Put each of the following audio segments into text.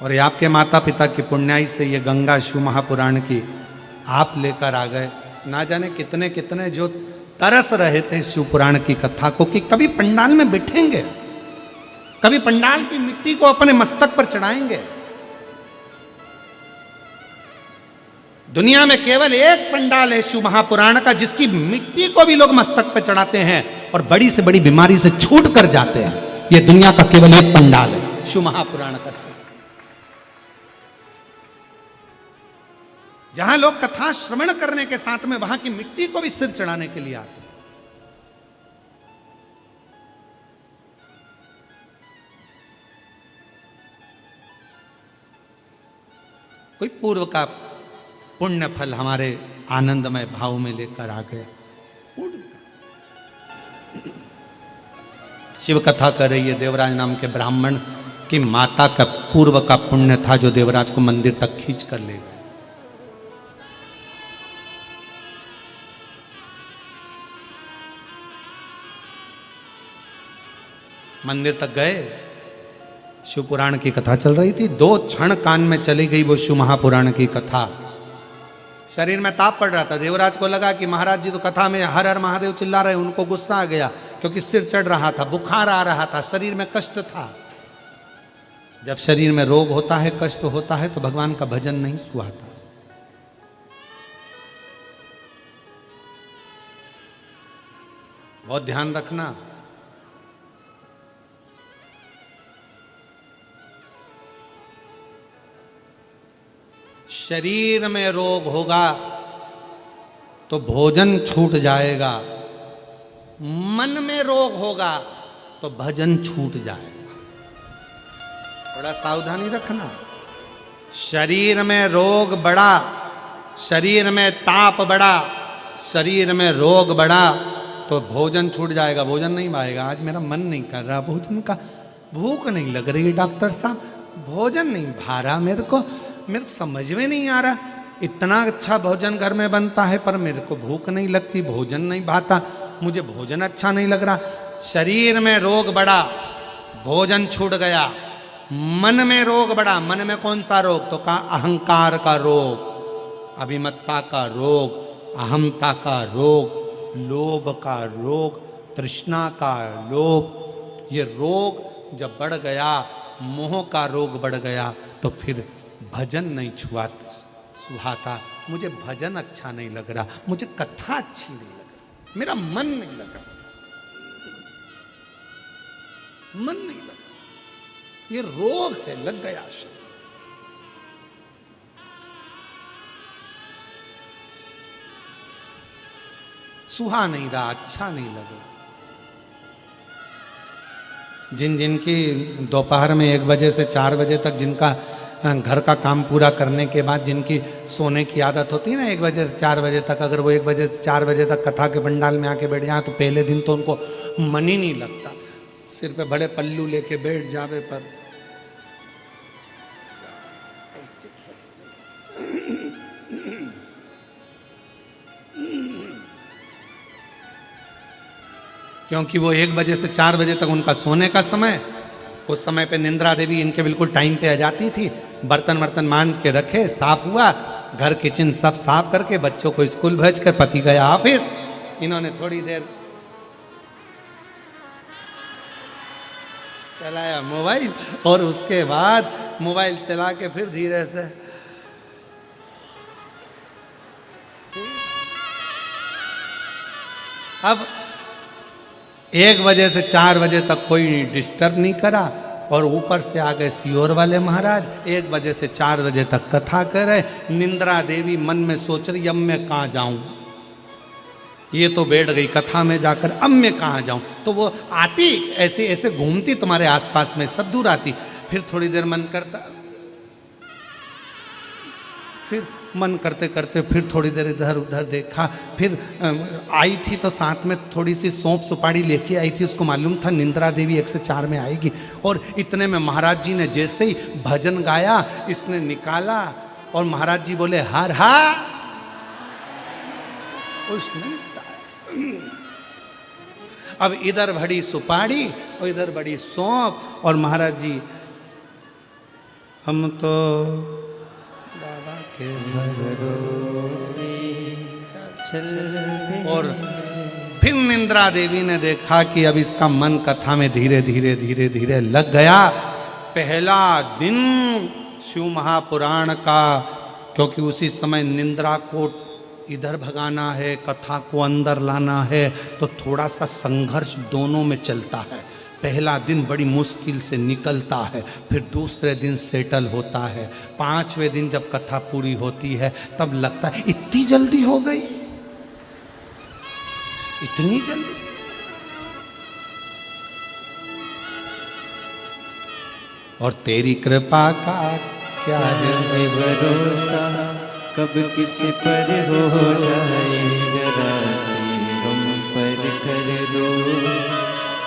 और ये आपके माता पिता की पुण्याई से ये गंगा शिव महापुराण की आप लेकर आ गए। ना जाने कितने कितने जो तरस रहे थे शिव पुराण की कथा को कि कभी पंडाल में बैठेंगे, कभी पंडाल की मिट्टी को अपने मस्तक पर चढ़ाएंगे। दुनिया में केवल एक पंडाल है शिव महापुराण का जिसकी मिट्टी को भी लोग मस्तक पर चढ़ाते हैं और बड़ी से बड़ी बीमारी से छूट कर जाते हैं। ये दुनिया का केवल एक पंडाल है शिव महापुराण का, जहां लोग कथा श्रवण करने के साथ में वहां की मिट्टी को भी सिर चढ़ाने के लिए आते हैं। कोई पूर्व का पुण्य फल हमारे आनंदमय भाव में लेकर आ गया। शिव कथा कर रही है देवराज नाम के ब्राह्मण की माता का पूर्व का पुण्य था जो देवराज को मंदिर तक खींच कर ले गए। मंदिर तक गए, शिव पुराण की कथा चल रही थी। 2 क्षण कान में चली गई वो शिव महापुराण की कथा। शरीर में ताप पड़ रहा था। देवराज को लगा कि महाराज जी तो कथा में हर हर महादेव चिल्ला रहे, उनको गुस्सा आ गया क्योंकि सिर चढ़ रहा था, बुखार आ रहा था, शरीर में कष्ट था। जब शरीर में रोग होता है, कष्ट होता है, तो भगवान का भजन नहीं सुहाता। बहुत ध्यान रखना। शरीर में रोग होगा तो भोजन छूट जाएगा, मन में रोग होगा तो भजन छूट जाएगा। थोड़ा सावधानी रखना। शरीर में रोग बढ़ा, शरीर में ताप बढ़ा, शरीर में रोग बढ़ा तो भोजन छूट जाएगा, भोजन नहीं भाएगा। आज मेरा मन नहीं कर रहा भोजन का, भूख नहीं लग रही डॉक्टर साहब, भोजन नहीं भा रहा, मेरे को समझ में नहीं आ रहा। इतना अच्छा भोजन घर में बनता है पर मेरे को भूख नहीं लगती, भोजन नहीं भाता, मुझे भोजन अच्छा नहीं लग रहा। शरीर में रोग बढ़ा, भोजन छूट गया। मन में रोग बढ़ा, मन में कौन सा रोग? तो कहा अहंकार का रोग, अभिमत्ता का रोग, अहमता का रोग, लोभ का रोग, तृष्णा का रोग। ये रोग जब बढ़ गया, मोह का रोग बढ़ गया तो फिर भजन नहीं सुहाता। मुझे भजन अच्छा नहीं लग रहा, मुझे कथा अच्छी नहीं लग रही, मेरा मन नहीं लग रहा, मन नहीं लग रहा। ये रोग है, लग गया शरीर। सुहा नहीं रहा, अच्छा नहीं लग रहा। जिनकी दोपहर में 1 बजे से 4 बजे तक जिनका घर का काम पूरा करने के बाद जिनकी सोने की आदत होती है ना 1 बजे से 4 बजे तक, अगर वो 1 बजे से 4 बजे तक कथा के पंडाल में आके बैठ जाए तो पहले दिन तो उनको मन ही नहीं लगता, सिर पे बड़े पल्लू लेके बैठ जावे। पर क्योंकि वो 1 बजे से 4 बजे तक उनका सोने का समय, उस समय पे निंद्रा देवी इनके बिल्कुल टाइम पे आ जाती थी। बर्तन वर्तन मांज के रखे, साफ हुआ, घर किचन सब साफ करके बच्चों को स्कूल भेज कर पति गया ऑफिस। इन्होंने थोड़ी देर चलाया मोबाइल और उसके बाद मोबाइल चला के फिर धीरे से अब 1 बजे से 4 बजे तक कोई डिस्टर्ब नहीं करा और ऊपर से आ गए सियोर वाले महाराज। 1 बजे से 4 बजे तक कथा करे। निंद्रा देवी मन में सोच रही अब मैं कहाँ जाऊं, ये तो बैठ गई कथा में जाकर, अब मैं कहाँ जाऊं। तो वो आती ऐसे ऐसे घूमती तुम्हारे आसपास में, सब दूर आती। फिर थोड़ी देर मन करता, फिर मन करते करते फिर थोड़ी देर इधर उधर देखा। फिर आई थी तो साथ में थोड़ी सी सौंफ सुपारी लेके आई थी, उसको मालूम था निंद्रा देवी 1 से 4 में आएगी। और इतने में महाराज जी ने जैसे ही भजन गाया, इसने निकाला और महाराज जी बोले हर हा, उसने अब इधर बड़ी सुपारी और इधर बड़ी सौंफ और महाराज जी हम तो बाबा के भरोसे चल रहे। और फिर निंद्रा देवी ने देखा कि अब इसका मन कथा में धीरे धीरे धीरे धीरे लग गया। पहला दिन शिव महापुराण का, क्योंकि उसी समय निंद्रा को इधर भगाना है, कथा को अंदर लाना है, तो थोड़ा सा संघर्ष दोनों में चलता है। पहला दिन बड़ी मुश्किल से निकलता है, फिर दूसरे दिन सेटल होता है, पांचवें दिन जब कथा पूरी होती है तब लगता है इतनी जल्दी हो गई, इतनी जल्दी। और तेरी कृपा का क्या है भरोसा, कब किस पर हो जाए, जरा सी हम पर कर दो,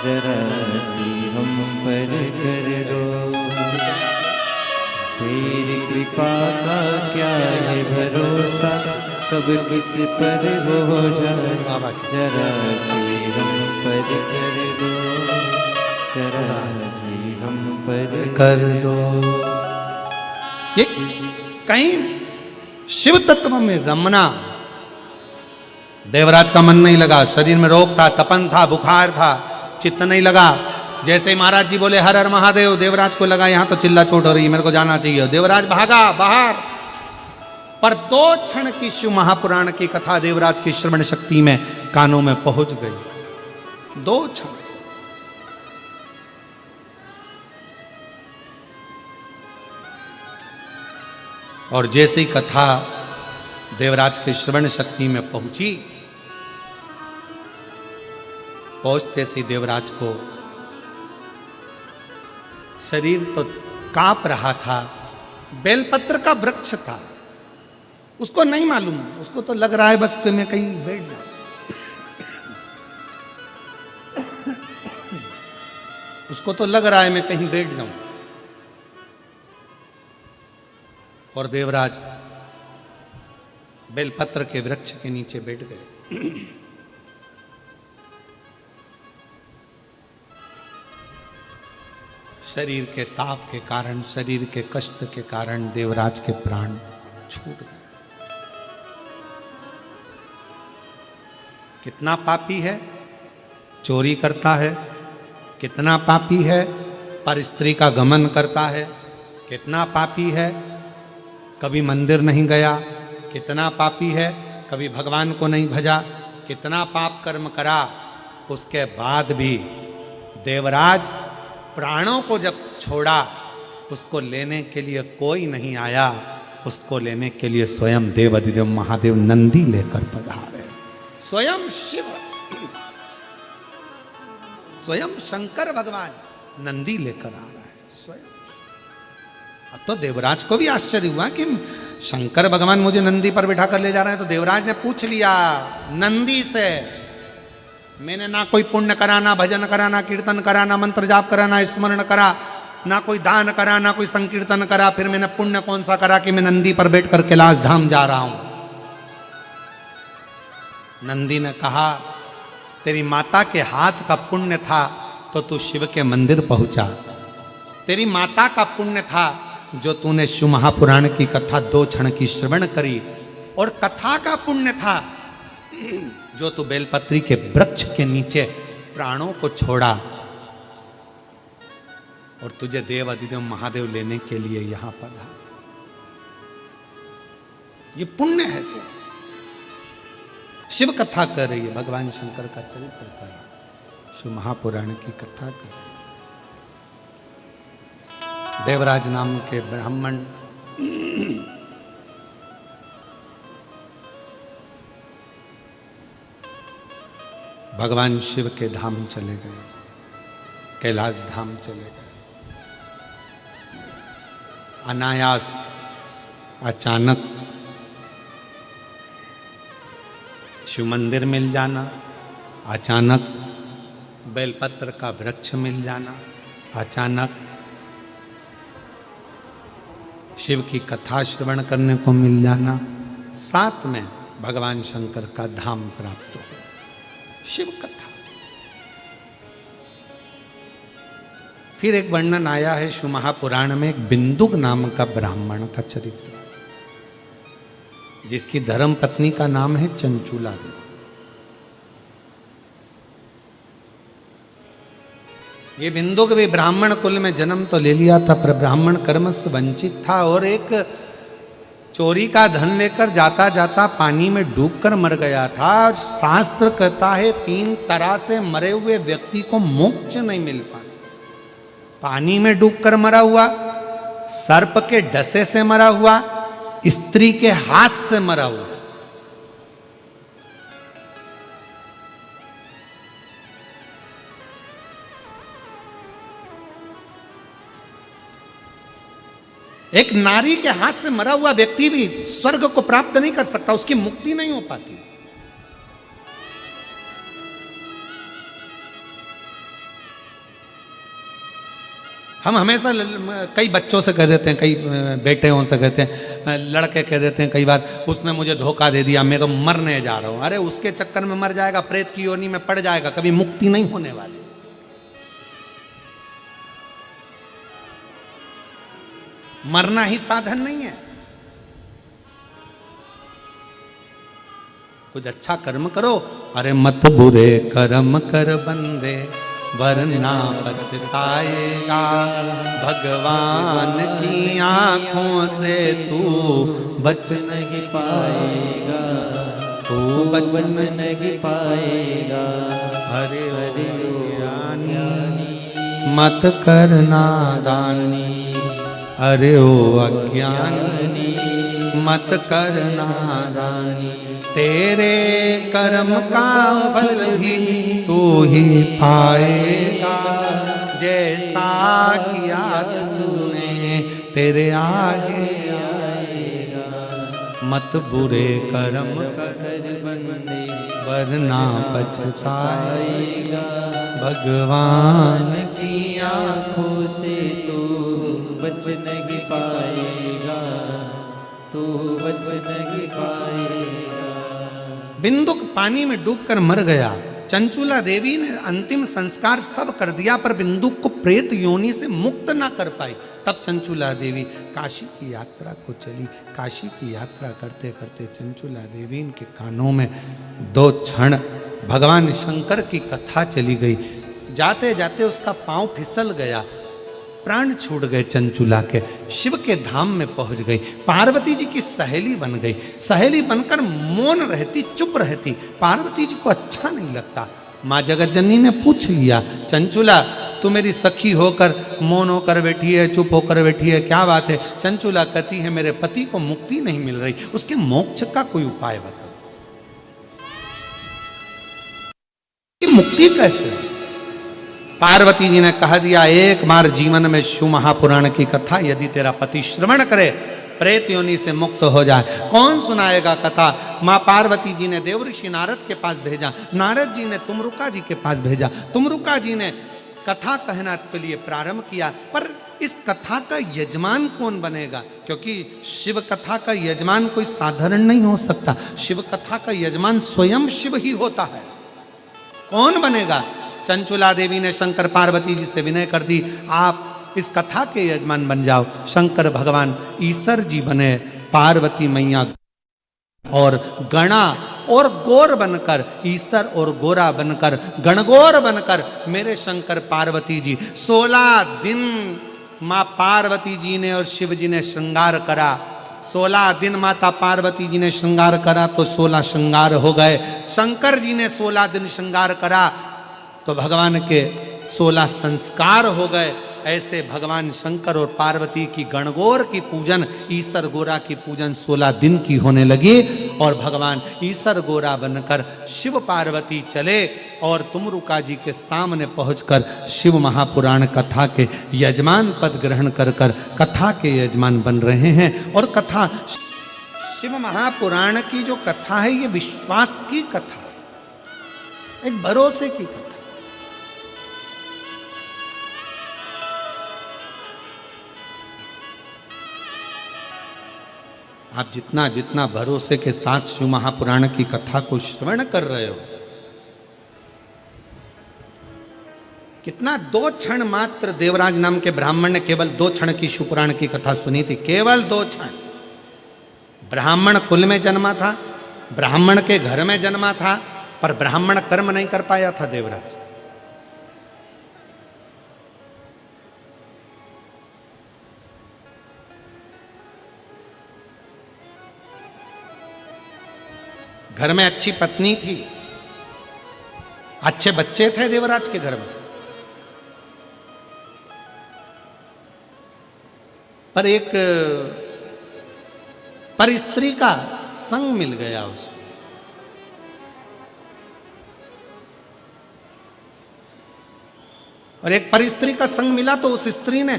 जरा सी हम पर कर दो। तेरी कृपा का क्या है भरोसा, कब किस पर हो जाए, जरा सी हम पर कर दो, जरा सी हम पर कर दो। ये कहीं शिव तत्व में रमना, देवराज का मन नहीं लगा, शरीर में रोग था, तपन था, बुखार था, चित्त नहीं लगा। जैसे ही महाराज जी बोले हर हर महादेव, देवराज को लगा यहां तो चिल्ला चोट हो रही, मेरे को जाना चाहिए। देवराज भागा बाहर। पर 2 क्षण की शिव महापुराण की कथा देवराज की श्रवण शक्ति में कानों में पहुंच गई। 2 क्षण। और जैसे ही कथा देवराज के श्रवण शक्ति में पहुंची, पहुंचते से देवराज को शरीर तो कांप रहा था। बेलपत्र का वृक्ष था, उसको नहीं मालूम, उसको तो लग रहा है बस कि मैं कहीं बैठ जाऊं। उसको तो लग रहा है मैं कहीं बैठ जाऊं। और देवराज बेलपत्र के वृक्ष के नीचे बैठ गए। शरीर के ताप के कारण, शरीर के कष्ट के कारण देवराज के प्राण छूट गए। कितना पापी है, चोरी करता है, कितना पापी है, पर स्त्री का गमन करता है, कितना पापी है, कभी मंदिर नहीं गया, कितना पापी है, कभी भगवान को नहीं भजा, कितना पाप कर्म करा। उसके बाद भी देवराज प्राणों को जब छोड़ा, उसको लेने के लिए कोई नहीं आया। उसको लेने के लिए स्वयं देव अधिदेव महादेव नंदी लेकर पधारे। स्वयं शिव, स्वयं शंकर भगवान नंदी लेकर आ रहा है स्वयं। अब तो देवराज को भी आश्चर्य हुआ कि शंकर भगवान मुझे नंदी पर बिठा कर ले जा रहे हैं। तो देवराज ने पूछ लिया नंदी से, मैंने ना कोई पुण्य करा, ना भजन करा, ना कीर्तन करा, ना मंत्र जाप करा, ना स्मरण करा, ना कोई दान करा, ना कोई संकीर्तन करा, फिर मैंने पुण्य कौन सा करा कि मैं नंदी पर बैठकर कैलाश धाम जा रहा हूं। नंदी ने कहा तेरी माता के हाथ का पुण्य था तो तू शिव के मंदिर पहुंचा। तेरी माता का पुण्य था जो तूने शिव महापुराण की कथा 2 क्षण की श्रवण करी, और कथा का पुण्य था जो तू बेलपत्री के वृक्ष के नीचे प्राणों को छोड़ा, और तुझे देव अधिदेव महादेव लेने के लिए यहां पधारा। ये पुण्य है। तो शिव कथा कर रही है, भगवान शंकर का चरित्र कर रहा है, शिव महापुराण की कथा कर रही है। देवराज नाम के ब्राह्मण भगवान शिव के धाम चले गए, कैलाश धाम चले गए। अनायास अचानक शिव मंदिर मिल जाना, अचानक बेलपत्र का वृक्ष मिल जाना, अचानक शिव की कथा श्रवण करने को मिल जाना, साथ में भगवान शंकर का धाम प्राप्त हो। शिव कथा फिर एक वर्णन आया है शिव महापुराण में, एक बिंदुक नाम का ब्राह्मण का चरित्र, जिसकी धर्म पत्नी का नाम है चंचूला देवी। ये बिंदुक भी ब्राह्मण कुल में जन्म तो ले लिया था, पर ब्राह्मण कर्म से वंचित था और एक चोरी का धन लेकर जाता जाता पानी में डूबकर मर गया था। और शास्त्र कहता है 3 तरह से मरे हुए व्यक्ति को मोक्ष नहीं मिल पाता। पानी में डूबकर मरा हुआ, सर्प के डसे से मरा हुआ, स्त्री के हाथ से मरा हुआ। एक नारी के हाथ से मरा हुआ व्यक्ति भी स्वर्ग को प्राप्त नहीं कर सकता, उसकी मुक्ति नहीं हो पाती। हम हमेशा कई बच्चों से कह देते हैं, कई बेटेों से कहते हैं, लड़के कह देते हैं कई बार, उसने मुझे धोखा दे दिया, मैं तो मरने जा रहा हूं। अरे उसके चक्कर में मर जाएगा, प्रेत की योनि में पड़ जाएगा, कभी मुक्ति नहीं होने वाली। मरना ही साधन नहीं है। कुछ अच्छा कर्म करो। अरे मत बुरे कर्म कर बंदे वरना पछताएगा, भगवान की आंखों से तू बच नहीं पाएगा, तू बच नहीं पाएगा। अरे अरे मत करना दानी, अरे ओ अज्ञानी मत करना दानी, तेरे कर्म का फल भी तू ही पाएगा, जैसा किया तूने तेरे आगे आएगा। मत बुरे कर्म कर बंदे वरना पछताएगा, भगवान की आंखों से तू बच नहीं पाएगा, तू बच नहीं पाएगा। बिंदुक पानी में डूबकर मर गया। चंचूला देवी ने अंतिम संस्कार सब कर दिया, पर बिंदुक को प्रेत योनि से मुक्त ना कर पाई। तब चंचूला देवी काशी की यात्रा को चली। काशी की यात्रा करते करते चंचूला देवी के कानों में 2 क्षण भगवान शंकर की कथा चली गई। जाते जाते उसका पांव फिसल गया, प्राण छूट गए चंचूला के। शिव के धाम में पहुंच गई, पार्वती जी की सहेली बन गई। सहेली बनकर मौन रहती, चुप रहती। पार्वती जी को अच्छा नहीं लगता। माँ जगतजननी ने पूछ लिया, चंचूला तू मेरी सखी होकर मौन होकर बैठी है, चुप होकर बैठी है, क्या बात है? चंचूला कहती है मेरे पति को मुक्ति नहीं मिल रही, उसके मोक्ष का कोई उपाय बताओ। मुक्ति कैसे? पार्वती जी ने कह दिया, एक बार जीवन में शिव महापुराण की कथा यदि तेरा पति श्रवण करे, प्रेत योनि से मुक्त हो जाए। कौन सुनाएगा कथा? माँ पार्वती जी ने देवऋषि नारद के पास भेजा, नारद जी ने तुमरुका जी के पास भेजा, तुमरुका जी ने कथा कहना के लिए प्रारंभ किया। पर इस कथा का यजमान कौन बनेगा? क्योंकि शिव कथा का यजमान कोई साधारण नहीं हो सकता। शिव कथा का यजमान स्वयं शिव ही होता है। कौन बनेगा? चंचूला देवी ने शंकर पार्वती जी से विनय कर दी, आप इस कथा के यजमान बन जाओ। शंकर भगवान ईश्वर जी बने, पार्वती मैया और गणा और गोर बनकर, ईश्वर और गोरा बनकर, गणगोर बनकर मेरे शंकर पार्वती जी 16 दिन माँ पार्वती जी ने और शिव जी ने श्रृंगार करा। 16 दिन माता पार्वती जी ने श्रृंगार करा तो 16 श्रृंगार हो गए। शंकर जी ने 16 दिन श्रृंगार करा तो भगवान के 16 संस्कार हो गए। ऐसे भगवान शंकर और पार्वती की गणगौर की पूजन, ईश्वर गोरा की पूजन 16 दिन की होने लगी और भगवान ईश्वर गोरा बनकर शिव पार्वती चले और तुमरुका जी के सामने पहुंचकर शिव महापुराण कथा के यजमान पद ग्रहण कर कर कथा के यजमान बन रहे हैं। और कथा शिव महापुराण की जो कथा है, ये विश्वास की कथा है, एक भरोसे की कथा। आप जितना जितना भरोसे के साथ शिव महापुराण की कथा को श्रवण कर रहे हो, कितना 2 क्षण मात्र देवराज नाम के ब्राह्मण ने केवल 2 क्षण की शिवपुराण की कथा सुनी थी, केवल 2 क्षण। ब्राह्मण कुल में जन्मा था, ब्राह्मण के घर में जन्मा था, पर ब्राह्मण कर्म नहीं कर पाया था देवराज। घर में अच्छी पत्नी थी, अच्छे बच्चे थे देवराज के घर में, पर एक पर स्त्री का संग मिल गया उसको। और एक पर स्त्री का संग मिला तो उस स्त्री ने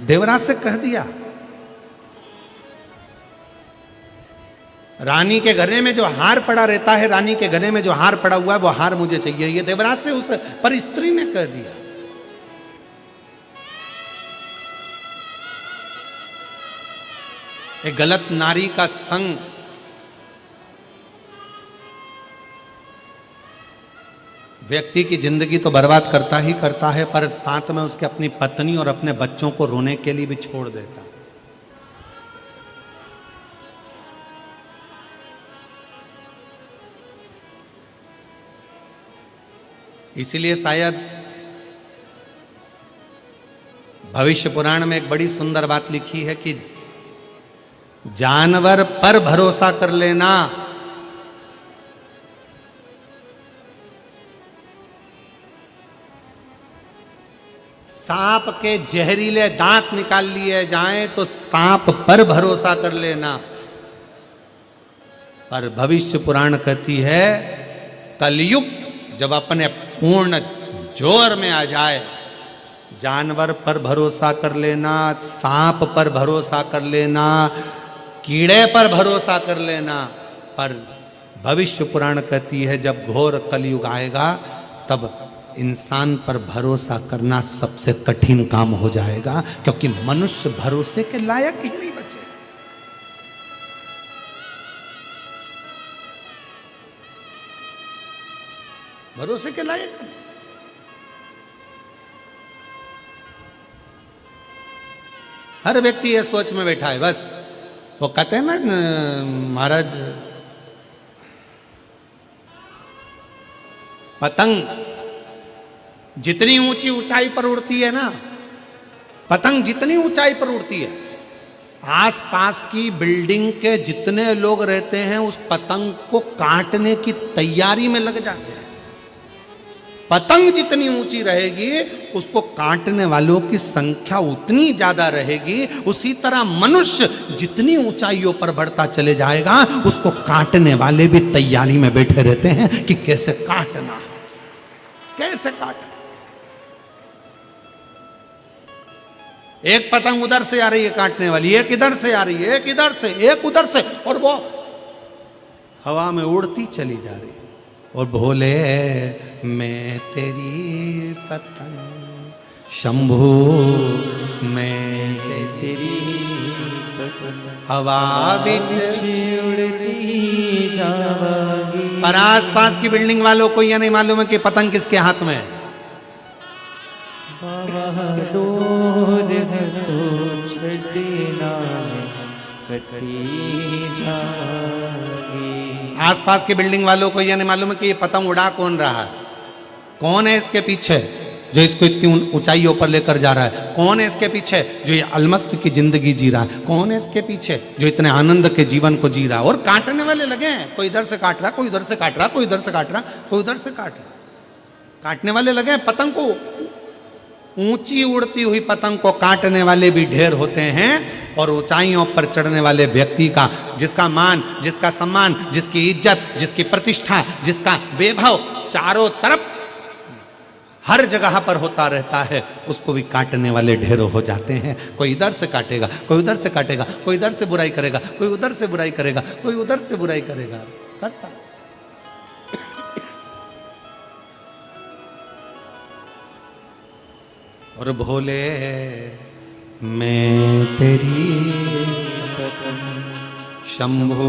देवराज से कह दिया, रानी के गले में जो हार पड़ा रहता है, रानी के गले में जो हार पड़ा हुआ है वो हार मुझे चाहिए। ये देवराज से उस पर स्त्री ने कह दिया। एक गलत नारी का संग व्यक्ति की जिंदगी तो बर्बाद करता ही करता है, पर साथ में उसके अपनी पत्नी और अपने बच्चों को रोने के लिए भी छोड़ देता है। इसीलिए शायद भविष्य पुराण में एक बड़ी सुंदर बात लिखी है कि जानवर पर भरोसा कर लेना, सांप के जहरीले दांत निकाल लिए जाएं तो सांप पर भरोसा कर लेना। पर भविष्य पुराण कहती है कलयुग जब अपने पूर्ण जोर में आ जाए, जानवर पर भरोसा कर लेना, सांप पर भरोसा कर लेना, कीड़े पर भरोसा कर लेना। पर भविष्य पुराण कहती है जब घोर कलयुग आएगा तब इंसान पर भरोसा करना सबसे कठिन काम हो जाएगा, क्योंकि मनुष्य भरोसे के लायक ही नहीं बचे। भरोसे के लायक हर व्यक्ति ये सोच में बैठा है, बस वो कहते हैं ना महाराज, पतंग जितनी ऊंची ऊंचाई पर उड़ती है ना, पतंग जितनी ऊंचाई पर उड़ती है, आसपास की बिल्डिंग के जितने लोग रहते हैं उस पतंग को काटने की तैयारी में लग जाते हैं। पतंग जितनी ऊंची रहेगी उसको काटने वालों की संख्या उतनी ज्यादा रहेगी। उसी तरह मनुष्य जितनी ऊंचाइयों पर बढ़ता चले जाएगा उसको काटने वाले भी तैयारी में बैठे रहते हैं कि कैसे काटना है, कैसे काटना। एक पतंग उधर से आ रही है काटने वाली, एक इधर से आ रही है, एक इधर से, एक उधर से, और वो हवा में उड़ती चली जा रही है। और भोले मैं तेरी पतंग, शंभू मैं तेरी पतंग, हवा बिच उड़ती जावागी। पर आस पास की बिल्डिंग वालों को यह नहीं मालूम है कि पतंग किसके हाथ में है। आसपास की बिल्डिंग वालों को यह नहीं मालूम है कि ये पतंग उड़ा कौन रहा है, कौन है इसके पीछे जो इसको इतनी ऊंचाइयों पर लेकर जा रहा है, कौन है इसके पीछे जो ये अलमस्त की जिंदगी जी रहा है, कौन है इसके पीछे जो इतने आनंद के जीवन को जी रहा है। और काटने वाले लगे हैं, कोई इधर से काट रहा, कोई उधर से काट रहा, कोई इधर से काट रहा, कोई उधर से काट रहा। काटने वाले लगे हैं। पतंग को, ऊंची उड़ती हुई पतंग को काटने वाले भी ढेर होते हैं। और ऊंचाइयों पर चढ़ने वाले व्यक्ति का, जिसका मान, जिसका सम्मान, जिसकी इज्जत, जिसकी प्रतिष्ठा, जिसका वैभव चारों तरफ हर जगह पर होता रहता है, उसको भी काटने वाले ढेरों हो जाते हैं। कोई इधर से काटेगा, कोई उधर से काटेगा, कोई इधर से बुराई करेगा, कोई उधर से बुराई करेगा, कोई उधर से बुराई करेगा, करता। और भोले मैं तेरी पतंग, शंभू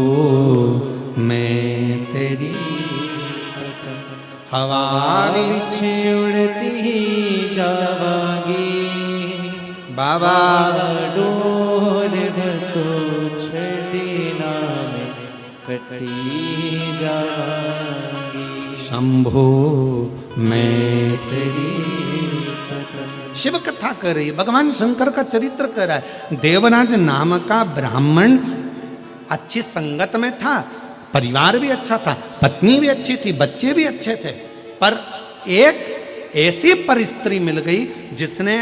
मैं तेरी पतंग, हवा विछ उड़ती जावांगी बाबा डोर तो छड़ी नाम कटी जावांगी शंभो मैं तेरी शिव कथा कर रही है, भगवान शंकर का चरित्र कर रहा है। देवराज नाम का ब्राह्मण अच्छी संगत में था, परिवार भी अच्छा था, पत्नी भी अच्छी थी, बच्चे भी अच्छे थे, पर एक ऐसी परिस्त्री मिल गई जिसने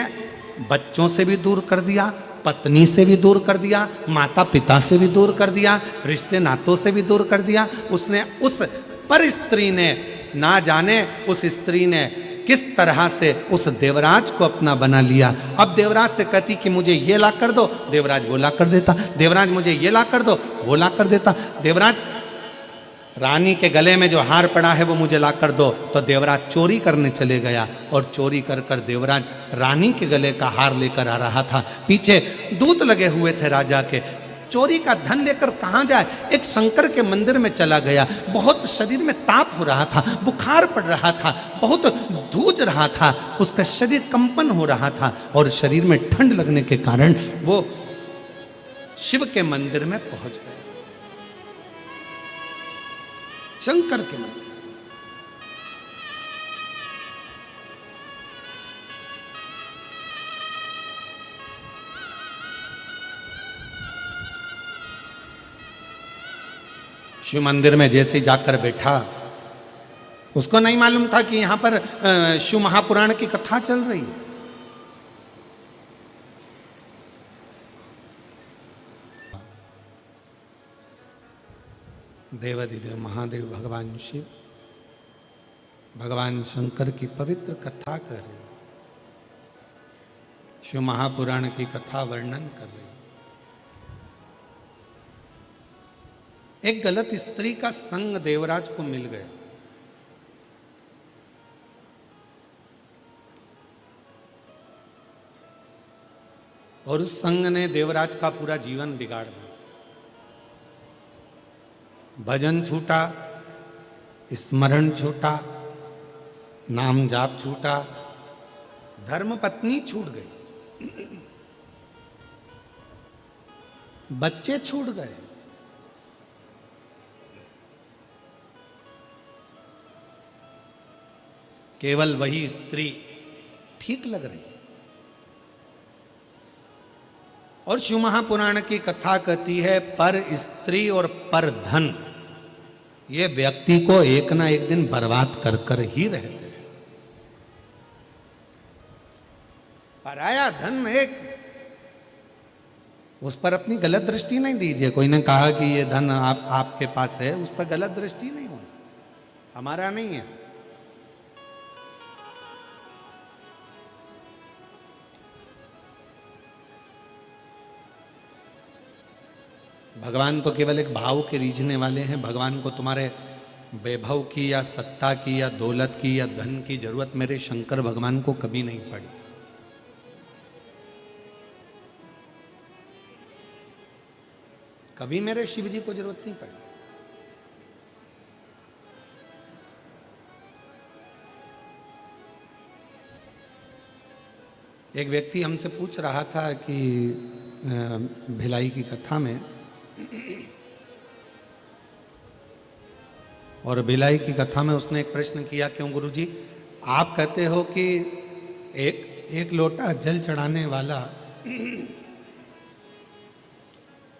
बच्चों से भी दूर कर दिया, पत्नी से भी दूर कर दिया, माता पिता से भी दूर कर दिया, रिश्ते नातों से भी दूर कर दिया। उसने उस परिस्त्री ने ना जाने उस स्त्री ने किस तरह से उस देवराज को अपना बना लिया। अब देवराज से कहती कि मुझे ये ला कर दो, देवराज वो ला कर देता, देवराज मुझे ये ला कर दो, वो ला कर देता। देवराज रानी के गले में जो हार पड़ा है वो मुझे ला कर दो, तो देवराज चोरी करने चले गया और चोरी कर कर देवराज रानी के गले का हार लेकर आ रहा था। पीछे दूत लगे हुए थे राजा के, चोरी का धन लेकर कहाँ जाए। एक शंकर के मंदिर में चला गया, बहुत शरीर में ताप हो रहा था, बुखार पड़ रहा था, बहुत धूज रहा था, उसका शरीर कंपन हो रहा था और शरीर में ठंड लगने के कारण वो शिव के मंदिर में पहुंच गया, शंकर के मंदिर। शिव मंदिर में जैसे ही जाकर बैठा, उसको नहीं मालूम था कि यहां पर शिव महापुराण की कथा चल रही है। देवाधिदेव महादेव भगवान शिव भगवान शंकर की पवित्र कथा कर रहे, शिव महापुराण की कथा वर्णन कर रहे। एक गलत स्त्री का संग देवराज को मिल गया, और उस संग ने देवराज का पूरा जीवन बिगाड़ दिया। भजन छूटा, स्मरण छूटा, नाम जाप छूटा, धर्म पत्नी छूट गई, बच्चे छूट गए। केवल वही स्त्री ठीक लग रही। और शिव महापुराण की कथा कहती है पर स्त्री और पर धन ये व्यक्ति को एक ना एक दिन बर्बाद कर कर ही रहते हैं। पराया धन एक, उस पर अपनी गलत दृष्टि नहीं दीजिए। कोई ने कहा कि ये धन आपके पास है, उस पर गलत दृष्टि नहीं होनी, हमारा नहीं है। भगवान तो केवल एक भाव के रीझने वाले हैं। भगवान को तुम्हारे वैभव की या सत्ता की या दौलत की या धन की जरूरत मेरे शंकर भगवान को कभी नहीं पड़ी। कभी मेरे शिव जी को जरूरत नहीं पड़ी। एक व्यक्ति हमसे पूछ रहा था कि भिलाई की कथा में, और भिलाई की कथा में उसने एक प्रश्न किया, क्यों गुरुजी आप कहते हो कि एक लोटा जल चढ़ाने वाला,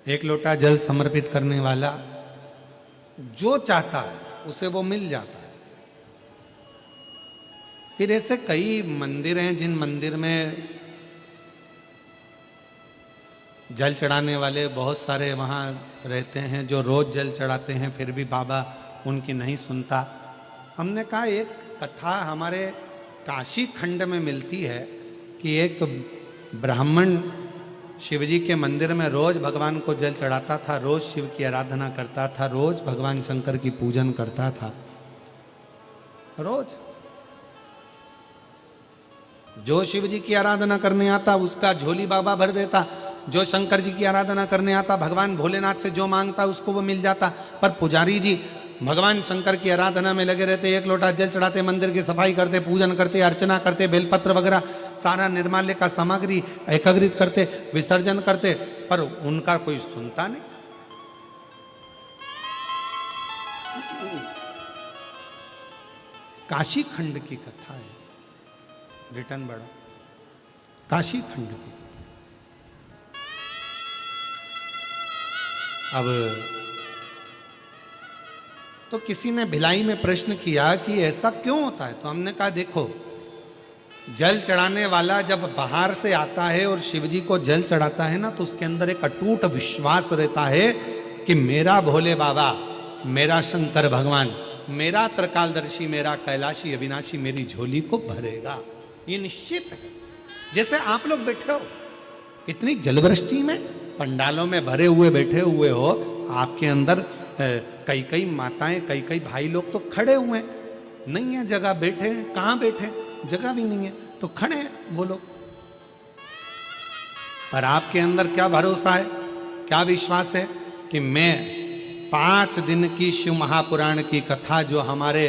एक लोटा जल समर्पित करने वाला जो चाहता है उसे वो मिल जाता है। फिर ऐसे कई मंदिर हैं जिन मंदिर में जल चढ़ाने वाले बहुत सारे वहाँ रहते हैं जो रोज जल चढ़ाते हैं, फिर भी बाबा उनकी नहीं सुनता। हमने कहा एक कथा हमारे काशी खंड में मिलती है कि एक ब्राह्मण शिवजी के मंदिर में रोज भगवान को जल चढ़ाता था, रोज शिव की आराधना करता था, रोज भगवान शंकर की पूजन करता था। रोज जो शिव जी की आराधना करने आता उसका झोली बाबा भर देता, जो शंकर जी की आराधना करने आता भगवान भोलेनाथ से जो मांगता उसको वो मिल जाता। पर पुजारी जी भगवान शंकर की आराधना में लगे रहते, एक लोटा जल चढ़ाते, मंदिर की सफाई करते, पूजन करते, अर्चना करते, बेलपत्र वगैरह सारा निर्माल्य का सामग्री एकत्रित करते, विसर्जन करते, पर उनका कोई सुनता नहीं। काशी खंड की कथा है, रिटर्न बढ़ो, काशी खंड की। अब तो किसी ने भिलाई में प्रश्न किया कि ऐसा क्यों होता है, तो हमने कहा देखो, जल चढ़ाने वाला जब बाहर से आता है और शिव जी को जल चढ़ाता है ना, तो उसके अंदर एक अटूट विश्वास रहता है कि मेरा भोले बाबा, मेरा शंकर भगवान, मेरा त्रिकालदर्शी, मेरा कैलाशी अविनाशी मेरी झोली को भरेगा। ये निश्चित है। जैसे आप लोग बैठे हो इतनी जलवृष्टि में, पंडालों में भरे हुए बैठे हुए हो, आपके अंदर कई कई माताएं, कई कई भाई लोग तो खड़े हुए हैं, नहीं है जगह, बैठे हैं, कहाँ बैठे, जगह भी नहीं है तो खड़े हैं वो लोग। पर आपके अंदर क्या भरोसा है, क्या विश्वास है कि मैं 5 दिन की शिव महापुराण की कथा जो हमारे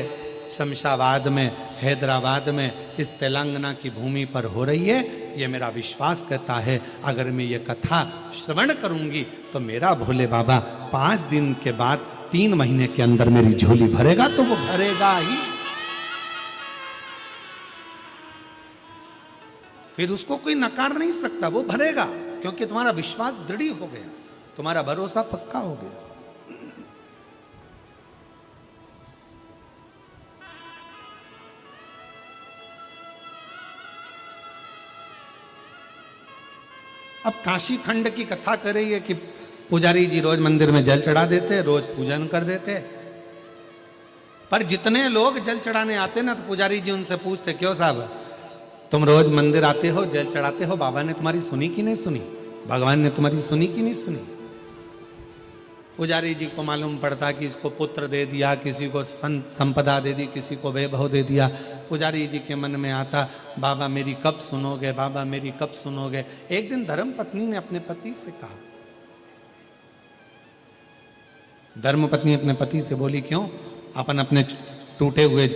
शमशाबाद में, हैदराबाद में, इस तेलंगाना की भूमि पर हो रही है, ये मेरा विश्वास कहता है अगर मैं ये कथा श्रवण करूंगी तो मेरा भोले बाबा 5 दिन के बाद 3 महीने के अंदर मेरी झोली भरेगा, तो वो भरेगा ही। फिर उसको कोई नकार नहीं सकता, वो भरेगा, क्योंकि तुम्हारा विश्वास दृढ़ हो गया, तुम्हारा भरोसा पक्का हो गया। अब काशी खंड की कथा कर रही है कि पुजारी जी रोज मंदिर में जल चढ़ा देते, रोज पूजन कर देते, पर जितने लोग जल चढ़ाने आते ना, तो पुजारी जी उनसे पूछते, क्यों साहब तुम रोज मंदिर आते हो, जल चढ़ाते हो, बाबा ने तुम्हारी सुनी कि नहीं सुनी, भगवान ने तुम्हारी सुनी कि नहीं सुनी। पुजारी जी को मालूम पड़ता कि इसको पुत्र दे दिया, किसी को संपदा दे दी, किसी को वैभव दे दिया। पुजारी जी के मन में आता, बाबा मेरी कब सुनोगे, बाबा मेरी कब सुनोगे। एक दिन धर्म पत्नी ने अपने पति से कहा, धर्म पत्नी अपने पति से बोली, क्यों अपन अपने टूटे हुए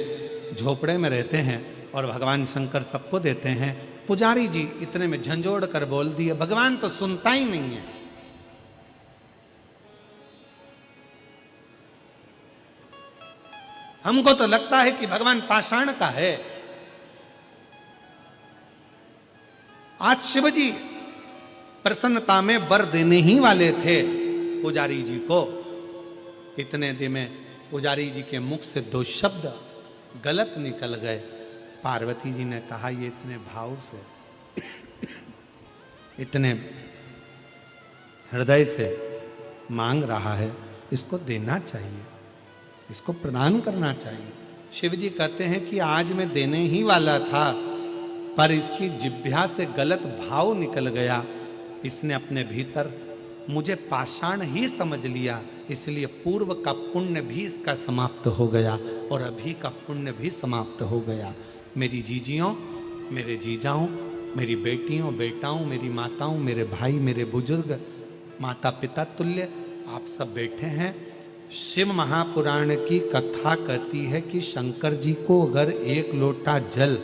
झोपड़े में रहते हैं और भगवान शंकर सबको देते हैं। पुजारी जी इतने में झंझोड़ कर बोल दिए, भगवान तो सुनता ही नहीं है। हमको तो लगता है कि भगवान पाषाण का है। आज शिवजी प्रसन्नता में वर देने ही वाले थे पुजारी जी को, इतने दिन में पुजारी जी के मुख से 2 शब्द गलत निकल गए। पार्वती जी ने कहा, ये इतने भाव से, इतने हृदय से मांग रहा है, इसको देना चाहिए, इसको प्रदान करना चाहिए। शिव जी कहते हैं कि आज मैं देने ही वाला था, पर इसकी जिह्वा से गलत भाव निकल गया, इसने अपने भीतर मुझे पाषाण ही समझ लिया, इसलिए पूर्व का पुण्य भी इसका समाप्त हो गया और अभी का पुण्य भी समाप्त हो गया। मेरी जीजियों, मेरे जीजाओं, मेरी बेटियों, बेटाओं, मेरी माताओं, मेरे भाई, मेरे बुजुर्ग, माता पिता तुल्य आप सब बैठे हैं। शिव महापुराण की कथा कहती है कि शंकर जी को अगर 1 लोटा जल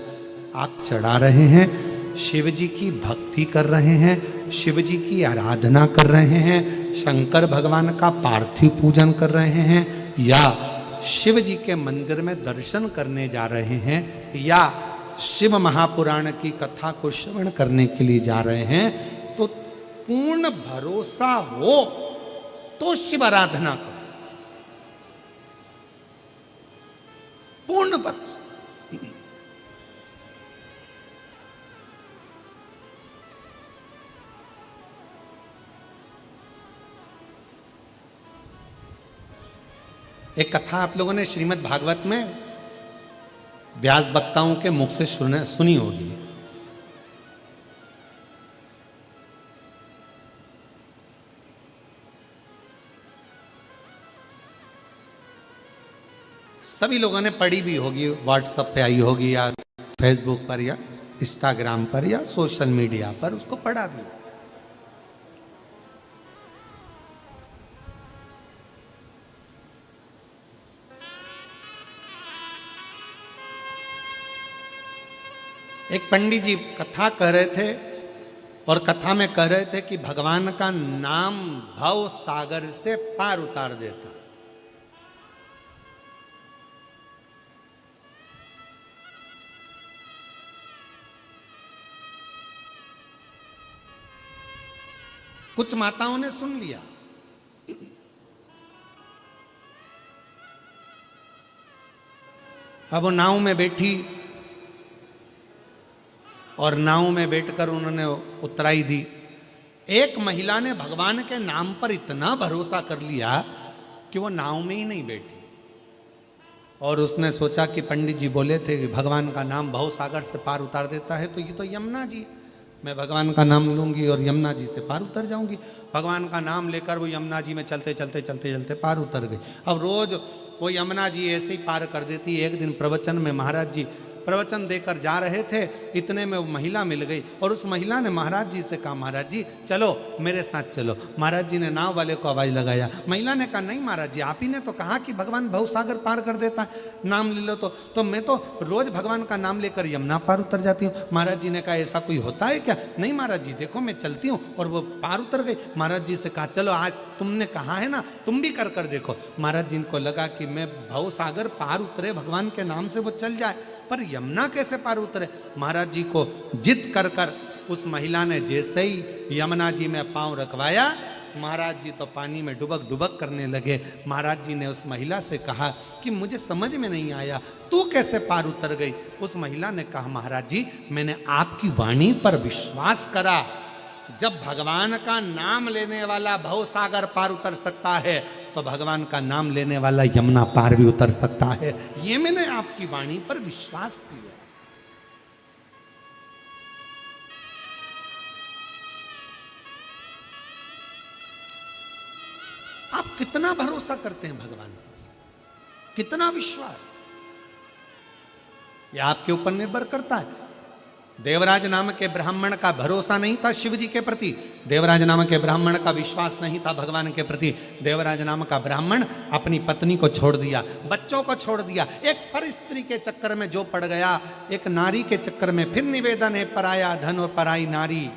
आप चढ़ा रहे हैं, शिव जी की भक्ति कर रहे हैं, शिव जी की आराधना कर रहे हैं, शंकर भगवान का पार्थिव पूजन कर रहे हैं, या शिव जी के मंदिर में दर्शन करने जा रहे हैं, या शिव महापुराण की कथा को श्रवण करने के लिए जा रहे हैं, तो पूर्ण भरोसा हो तो शिव आराधना करो, पूर्ण भरोसा। एक कथा आप लोगों ने श्रीमद् भागवत में व्यास वक्ताओं के मुख से सुनी होगी। सभी लोगों ने पढ़ी भी होगी, व्हाट्सएप पे आई होगी, या फेसबुक पर, या इंस्टाग्राम पर, या सोशल मीडिया पर उसको पढ़ा भी। एक पंडित जी कथा कह रहे थे और कथा में कह रहे थे कि भगवान का नाम भव सागर से पार उतार देता। कुछ माताओं ने सुन लिया, अब वो नाव में बैठी और नाव में बैठकर उन्होंने उतराई दी। एक महिला ने भगवान के नाम पर इतना भरोसा कर लिया कि वो नाव में ही नहीं बैठी और उसने सोचा कि पंडित जी बोले थे कि भगवान का नाम भव सागर से पार उतार देता है, तो ये तो यमुना जी, मैं भगवान का नाम लूंगी और यमुना जी से पार उतर जाऊंगी। भगवान का नाम लेकर वो यमुना जी में चलते चलते चलते चलते पार उतर गई। अब रोज वो यमुना जी ऐसे ही पार कर देती। एक दिन प्रवचन में महाराज जी प्रवचन देकर जा रहे थे, इतने में वो महिला मिल गई और उस महिला ने महाराज जी से कहा, महाराज जी चलो मेरे साथ चलो। महाराज जी ने नाव वाले को आवाज लगाया। महिला ने कहा, नहीं महाराज जी, आप ही ने तो कहा कि भगवान भव सागर पार कर देता है, नाम ले लो। तो मैं तो रोज भगवान का नाम लेकर यमुना पार उतर जाती हूँ। महाराज जी ने कहा, ऐसा कोई होता है क्या? नहीं महाराज जी, देखो मैं चलती हूँ और वो पार उतर गई। महाराज जी से कहा, चलो आज तुमने कहा है ना, तुम भी कर देखो। महाराज जी को लगा कि मैं भव सागर पार उतरे भगवान के नाम से वो चल जाए, पर यमुना कैसे पार उतरे? महाराज जी को जिद कर कर उस महिला ने जैसे ही यमुना जी में पांव रखवाया, महाराज जी तो पानी में डुबक डुबक करने लगे। महाराज जी ने उस महिला से कहा कि मुझे समझ में नहीं आया, तू कैसे पार उतर गई? उस महिला ने कहा, महाराज जी मैंने आपकी वाणी पर विश्वास करा, जब भगवान का नाम लेने वाला भव सागर पार उतर सकता है तो भगवान का नाम लेने वाला यमुना पार भी उतर सकता है। ये मैंने आपकी वाणी पर विश्वास किया। आप कितना भरोसा करते हैं भगवान पर, कितना विश्वास, यह आपके ऊपर निर्भर करता है। देवराज नाम के ब्राह्मण का भरोसा नहीं था शिव जी के प्रति, देवराज नाम के ब्राह्मण का विश्वास नहीं था भगवान के प्रति। देवराज नाम का ब्राह्मण अपनी पत्नी को छोड़ दिया, बच्चों को छोड़ दिया, एक पर स्त्री के चक्कर में जो पड़ गया, एक नारी के चक्कर में। फिर निवेदन है, पराया धन और पराई नारी,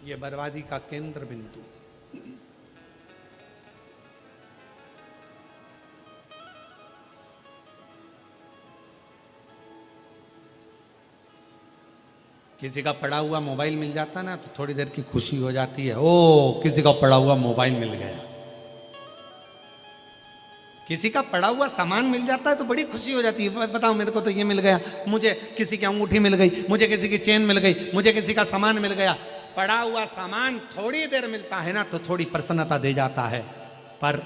ये बर्बादी का केंद्र बिंदु। किसी का पड़ा हुआ मोबाइल मिल जाता ना तो थोड़ी देर की खुशी हो जाती है, ओ किसी का पड़ा हुआ मोबाइल मिल गया। किसी का पड़ा हुआ सामान मिल जाता है तो बड़ी खुशी हो जाती है, बताओ मेरे को तो ये मिल गया, मुझे किसी की अंगूठी मिल गई, मुझे किसी की चेन मिल गई, मुझे किसी का सामान मिल गया। पड़ा हुआ सामान थोड़ी देर मिलता है ना तो थोड़ी प्रसन्नता दे जाता है, पर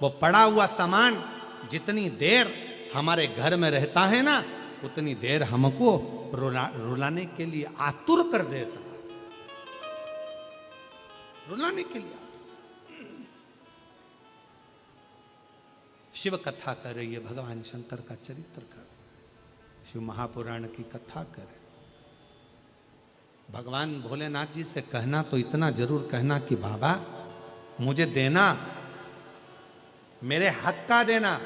वो पड़ा हुआ सामान जितनी देर हमारे घर में रहता है ना उतनी देर हमको रुलाने के लिए आतुर कर देता, रुलाने के लिए। शिव कथा कर रही है, भगवान शंकर का चरित्र कर, शिव महापुराण की कथा करे। भगवान भोलेनाथ जी से कहना तो इतना जरूर कहना कि बाबा मुझे देना, मेरे हक का देना,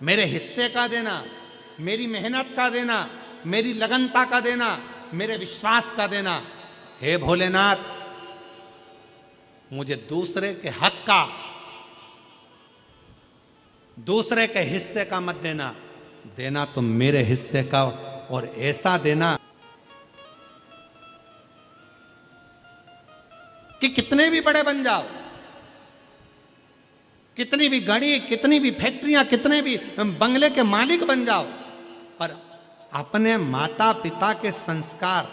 मेरे हिस्से का देना, मेरी मेहनत का देना, मेरी लगनता का देना, मेरे विश्वास का देना। हे भोलेनाथ मुझे दूसरे के हक का, दूसरे के हिस्से का मत देना, देना तो मेरे हिस्से का, और ऐसा देना कि कितने भी बड़े बन जाओ, कितनी भी गाड़ी, कितनी भी फैक्ट्रियां, कितने भी बंगले के मालिक बन जाओ, पर अपने माता पिता के संस्कार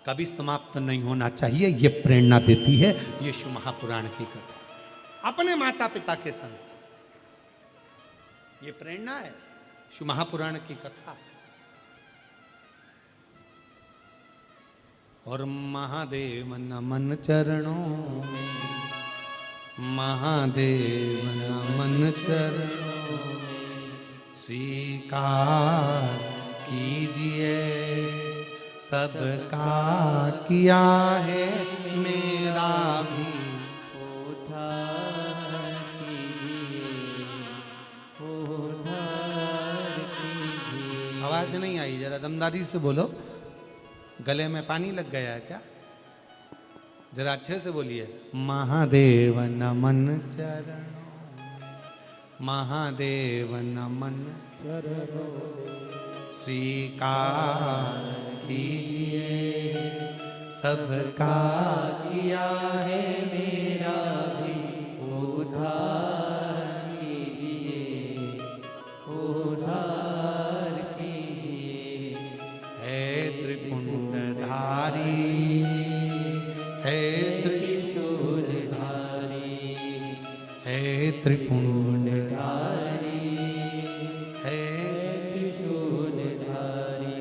कभी समाप्त नहीं होना चाहिए। ये प्रेरणा देती है ये शिव महापुराण की कथा। अपने माता पिता के संस्कार, ये प्रेरणा है शिव महापुराण की कथा। और महादेव नमन चरणों में, महादेव नमन चरणों में, स्वीकार कीजिए सबका किया है मेरा भी उद्धार कीजिए, उद्धार कीजिए। आई, जरा दमदारी से बोलो, गले में पानी लग गया है क्या? जरा अच्छे से बोलिए। महादेव नमन चरणों में, महादेव नमन चरणों में, स्वीकार कीजिए सबका किया है मेरा भी उद्धार कीजिए, उद्धार कीजिए। है त्रिपुंडधारी, है त्रिशूलधारी, है त्रिपुंडधारी, है त्रिशूलधारी।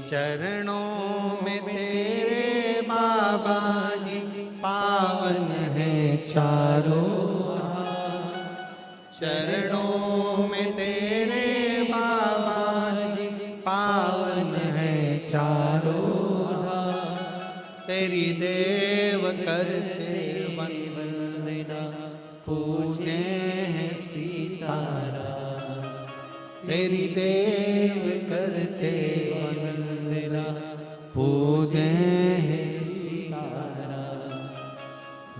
चरणों में तेरे बाबा जी पावन है चारों धाम, चरणों में तेरे बाबा जी पावन है चारों धाम। तेरी देव करते वंदना पूजे हैं सीताराम, तेरी देव करते वंदना पूजे हैं सीताराम।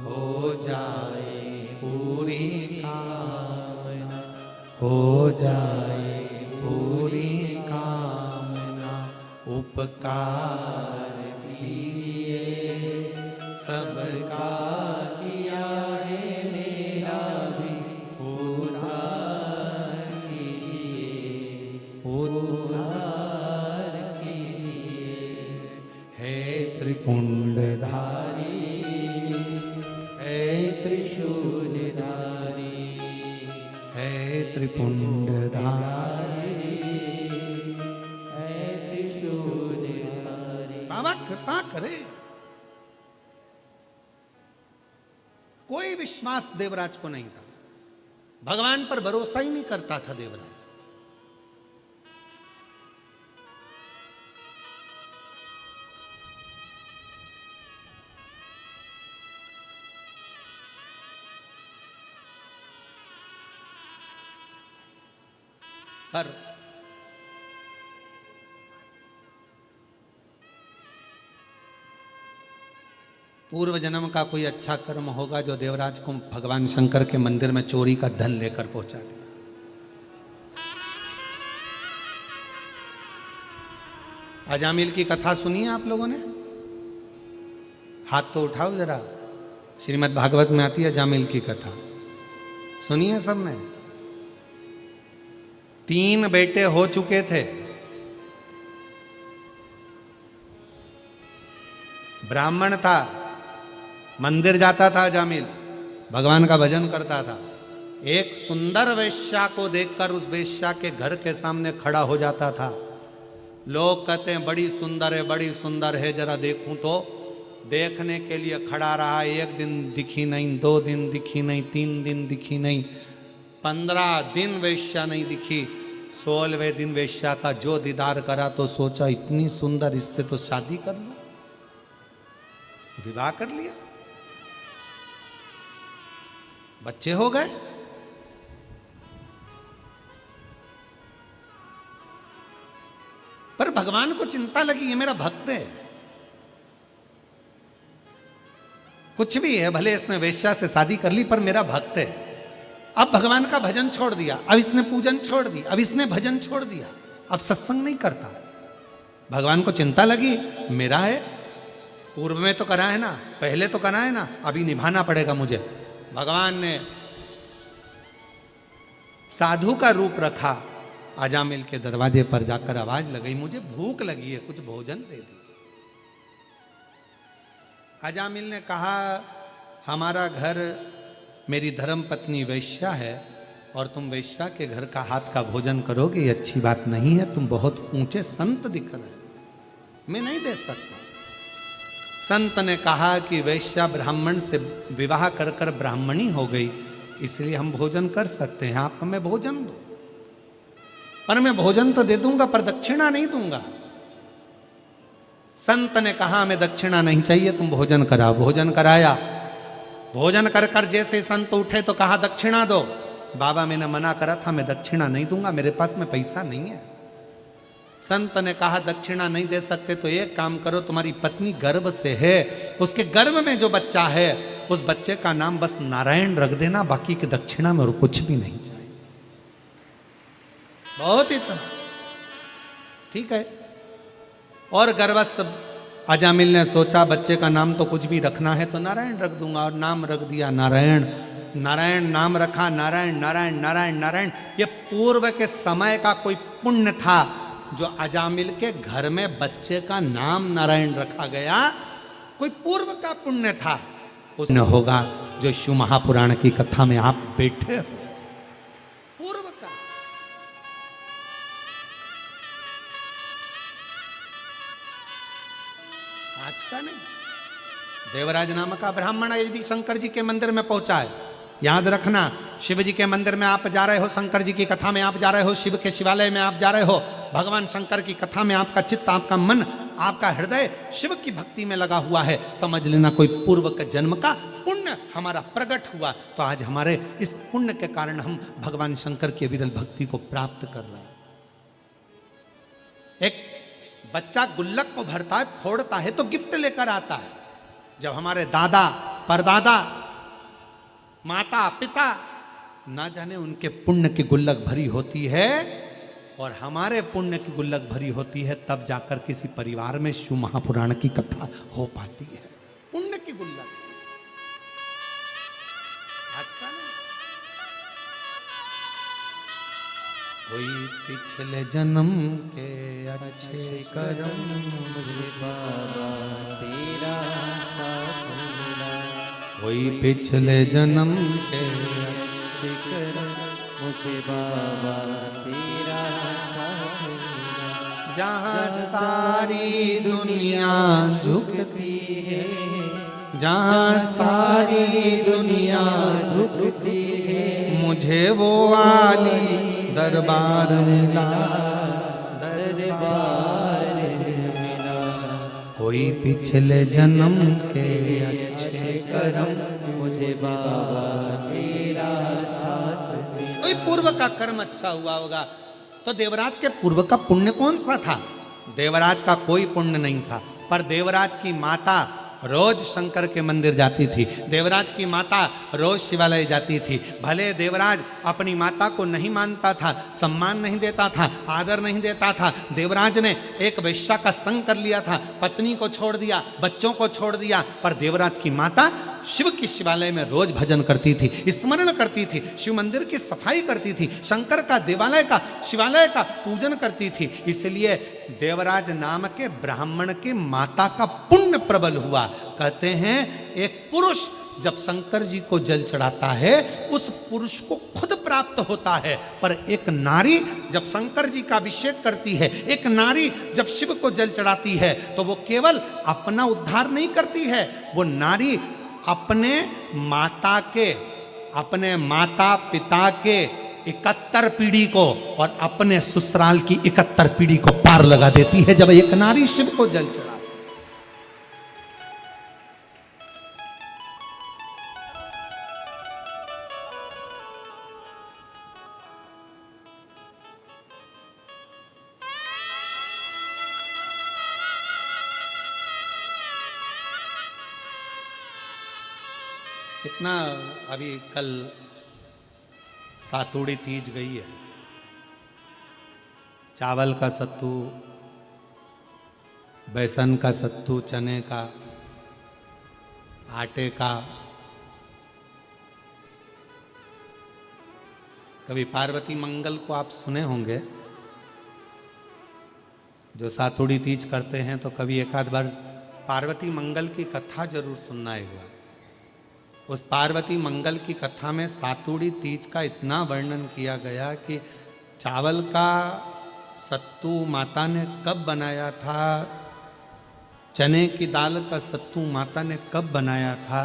हो जाए पूरी कामना, हो जाए पूरी कामना, उपकार कीजिए सबका किया है मेरा भी उद्धार कीजिए, उद्धार कीजिए। है त्रिपुंडधारी, है त्रिशूलधारी, है त्रिपुंडधारी, है त्रिशूलधारी। बाबा कृपा करे। कोई विश्वास देवराज को नहीं था, भगवान पर भरोसा ही नहीं करता था देवराज। पर पूर्व जन्म का कोई अच्छा कर्म होगा जो देवराज को भगवान शंकर के मंदिर में चोरी का धन लेकर पहुंचा दिया। अजामिल की कथा सुनी है आप लोगों ने? हाथ तो उठाओ जरा। श्रीमद् भागवत में आती है अजामिल की कथा, सुनिए सबने। 3 बेटे हो चुके थे, ब्राह्मण था, मंदिर जाता था अजामिल, भगवान का भजन करता था। एक सुंदर वेश्या को देखकर उस वेश्या के घर के सामने खड़ा हो जाता था। लोग कहते हैं बड़ी सुंदर है, बड़ी सुंदर है, जरा देखूं तो। देखने के लिए खड़ा रहा, 1 दिन दिखी नहीं, 2 दिन दिखी नहीं, 3 दिन दिखी नहीं, 15 दिन वेश्या नहीं दिखी। 16वें दिन वेश्या का जो दीदार करा तो सोचा इतनी सुंदर, इससे तो शादी कर लो, विवाह कर लिया, बच्चे हो गए। पर भगवान को चिंता लगी, ये मेरा भक्त है, कुछ भी है, भले इसने वेश्या से शादी कर ली पर मेरा भक्त है। अब भगवान का भजन छोड़ दिया, अब इसने पूजन छोड़ दी, अब इसने भजन छोड़ दिया, अब सत्संग नहीं करता। भगवान को चिंता लगी, मेरा है, पूर्व में तो करा है ना, पहले तो करा है ना, अभी निभाना पड़ेगा मुझे। भगवान ने साधु का रूप रखा, अजामिल के दरवाजे पर जाकर आवाज लगाई, मुझे भूख लगी है, कुछ भोजन दे दीजिए। अजामिल ने कहा, हमारा घर, मेरी धर्म पत्नी वैश्या है और तुम वैश्या के घर का हाथ का भोजन करोगे, ये अच्छी बात नहीं है, तुम बहुत ऊंचे संत दिख रहे हो, मैं नहीं दे सकता। संत ने कहा कि वैश्या ब्राह्मण से विवाह कर कर ब्राह्मणी हो गई, इसलिए हम भोजन कर सकते हैं, आप हमें भोजन दो। पर मैं भोजन तो दे दूंगा पर दक्षिणा नहीं दूंगा। संत ने कहा हमें दक्षिणा नहीं चाहिए, तुम भोजन कराओ। भोजन कराया, भोजन कर कर जैसे संत उठे तो कहा दक्षिणा दो। बाबा मैंने मना करा था, मैं दक्षिणा नहीं दूंगा, मेरे पास में पैसा नहीं है। संत ने कहा दक्षिणा नहीं दे सकते तो एक काम करो, तुम्हारी पत्नी गर्भ से है, उसके गर्भ में जो बच्चा है उस बच्चे का नाम बस नारायण रख देना, बाकी की दक्षिणा में और कुछ भी नहीं चाहिए। बहुत इतना ठीक है। और गर्भस्थ अजामिल ने सोचा बच्चे का नाम तो कुछ भी रखना है तो नारायण रख दूंगा, और नाम रख दिया नारायण। नारायण नाम रखा, नारायण नारायण नारायण नारायण। ये पूर्व के समय का कोई पुण्य था जो अजामिल के घर में बच्चे का नाम नारायण रखा गया, कोई पूर्व का पुण्य था। उसने होगा जो शिव महापुराण की कथा में आप बैठे हो, पूर्व का। आज का नहीं। देवराज नाम का ब्राह्मण यदि शंकर जी के मंदिर में पहुंचा है, याद रखना, शिव जी के मंदिर में आप जा रहे हो, शंकर जी की कथा में आप जा रहे हो, शिव के शिवालय में आप जा रहे हो, भगवान शंकर की कथा में आपका चित्त, आपका मन, आपका हृदय शिव की भक्ति में लगा हुआ है, समझ लेना कोई पूर्व के जन्म का पुण्य हमारा प्रकट हुआ। तो आज हमारे इस पुण्य के कारण हम भगवान शंकर की विरल भक्ति को प्राप्त कर रहे हैं। एक बच्चा गुल्लक को भरता है, फोड़ता है तो गिफ्ट लेकर आता है। जब हमारे दादा परदादा माता पिता ना जाने उनके पुण्य की गुल्लक भरी होती है और हमारे पुण्य की गुल्लक भरी होती है, तब जाकर किसी परिवार में शिव महापुराण की कथा हो पाती है। पुण्य की गुल्लक आज का नहीं। कोई पिछले जन्म के अच्छे कर्म मुझे बाबा तेरा साथ मिला, कोई पिछले जन्म के अच्छे कर्म मुझे बाबा तेरा साथ मिला। जहाँ सारी दुनिया झुकती है, जहाँ सारी दुनिया झुकती है, मुझे वो वाली दरबार मिला, दरबार मिला। कोई पिछले जन्म के अच्छे कर्म मुझे बाबा तेरा साथ मिला। कोई पूर्व का कर्म अच्छा हुआ होगा। तो देवराज के पूर्व का पुण्य कौन सा था? देवराज का कोई पुण्य नहीं था, पर देवराज की माता रोज शंकर के मंदिर जाती थी, देवराज की माता रोज शिवालय जाती थी। भले देवराज अपनी माता को नहीं मानता था, सम्मान नहीं देता था, आदर नहीं देता था, देवराज ने एक वैश्या का संग कर लिया था, पत्नी को छोड़ दिया, बच्चों को छोड़ दिया, पर देवराज की माता शिव की शिवालय में रोज भजन करती थी, स्मरण करती थी, शिव मंदिर की सफाई करती थी, शंकर का देवालय का शिवालय का पूजन करती थी। इसलिए देवराज नाम के ब्राह्मण के माता का पुण्य प्रबल हुआ। कहते हैं एक पुरुष जब शंकर जी को जल चढ़ाता है उस पुरुष को खुद प्राप्त होता है, पर एक नारी जब शंकर जी का अभिषेक करती है, एक नारी जब शिव को जल चढ़ाती है, तो वो केवल अपना उद्धार नहीं करती है, वो नारी अपने माता के, अपने माता पिता के 71 पीढ़ी को और अपने ससुराल की 71 पीढ़ी को पार लगा देती है जब एक नारी शिव को जल चढ़ाती है। कितना अभी कल सातुड़ी तीज गई है, चावल का सत्तू, बेसन का सत्तू, चने का, आटे का। कभी पार्वती मंगल को आप सुने होंगे, जो सातुड़ी तीज करते हैं तो कभी एक आध बार पार्वती मंगल की कथा जरूर सुनना ही हुआ। उस पार्वती मंगल की कथा में सातुड़ी तीज का इतना वर्णन किया गया कि चावल का सत्तू माता ने कब बनाया था, चने की दाल का सत्तू माता ने कब बनाया था,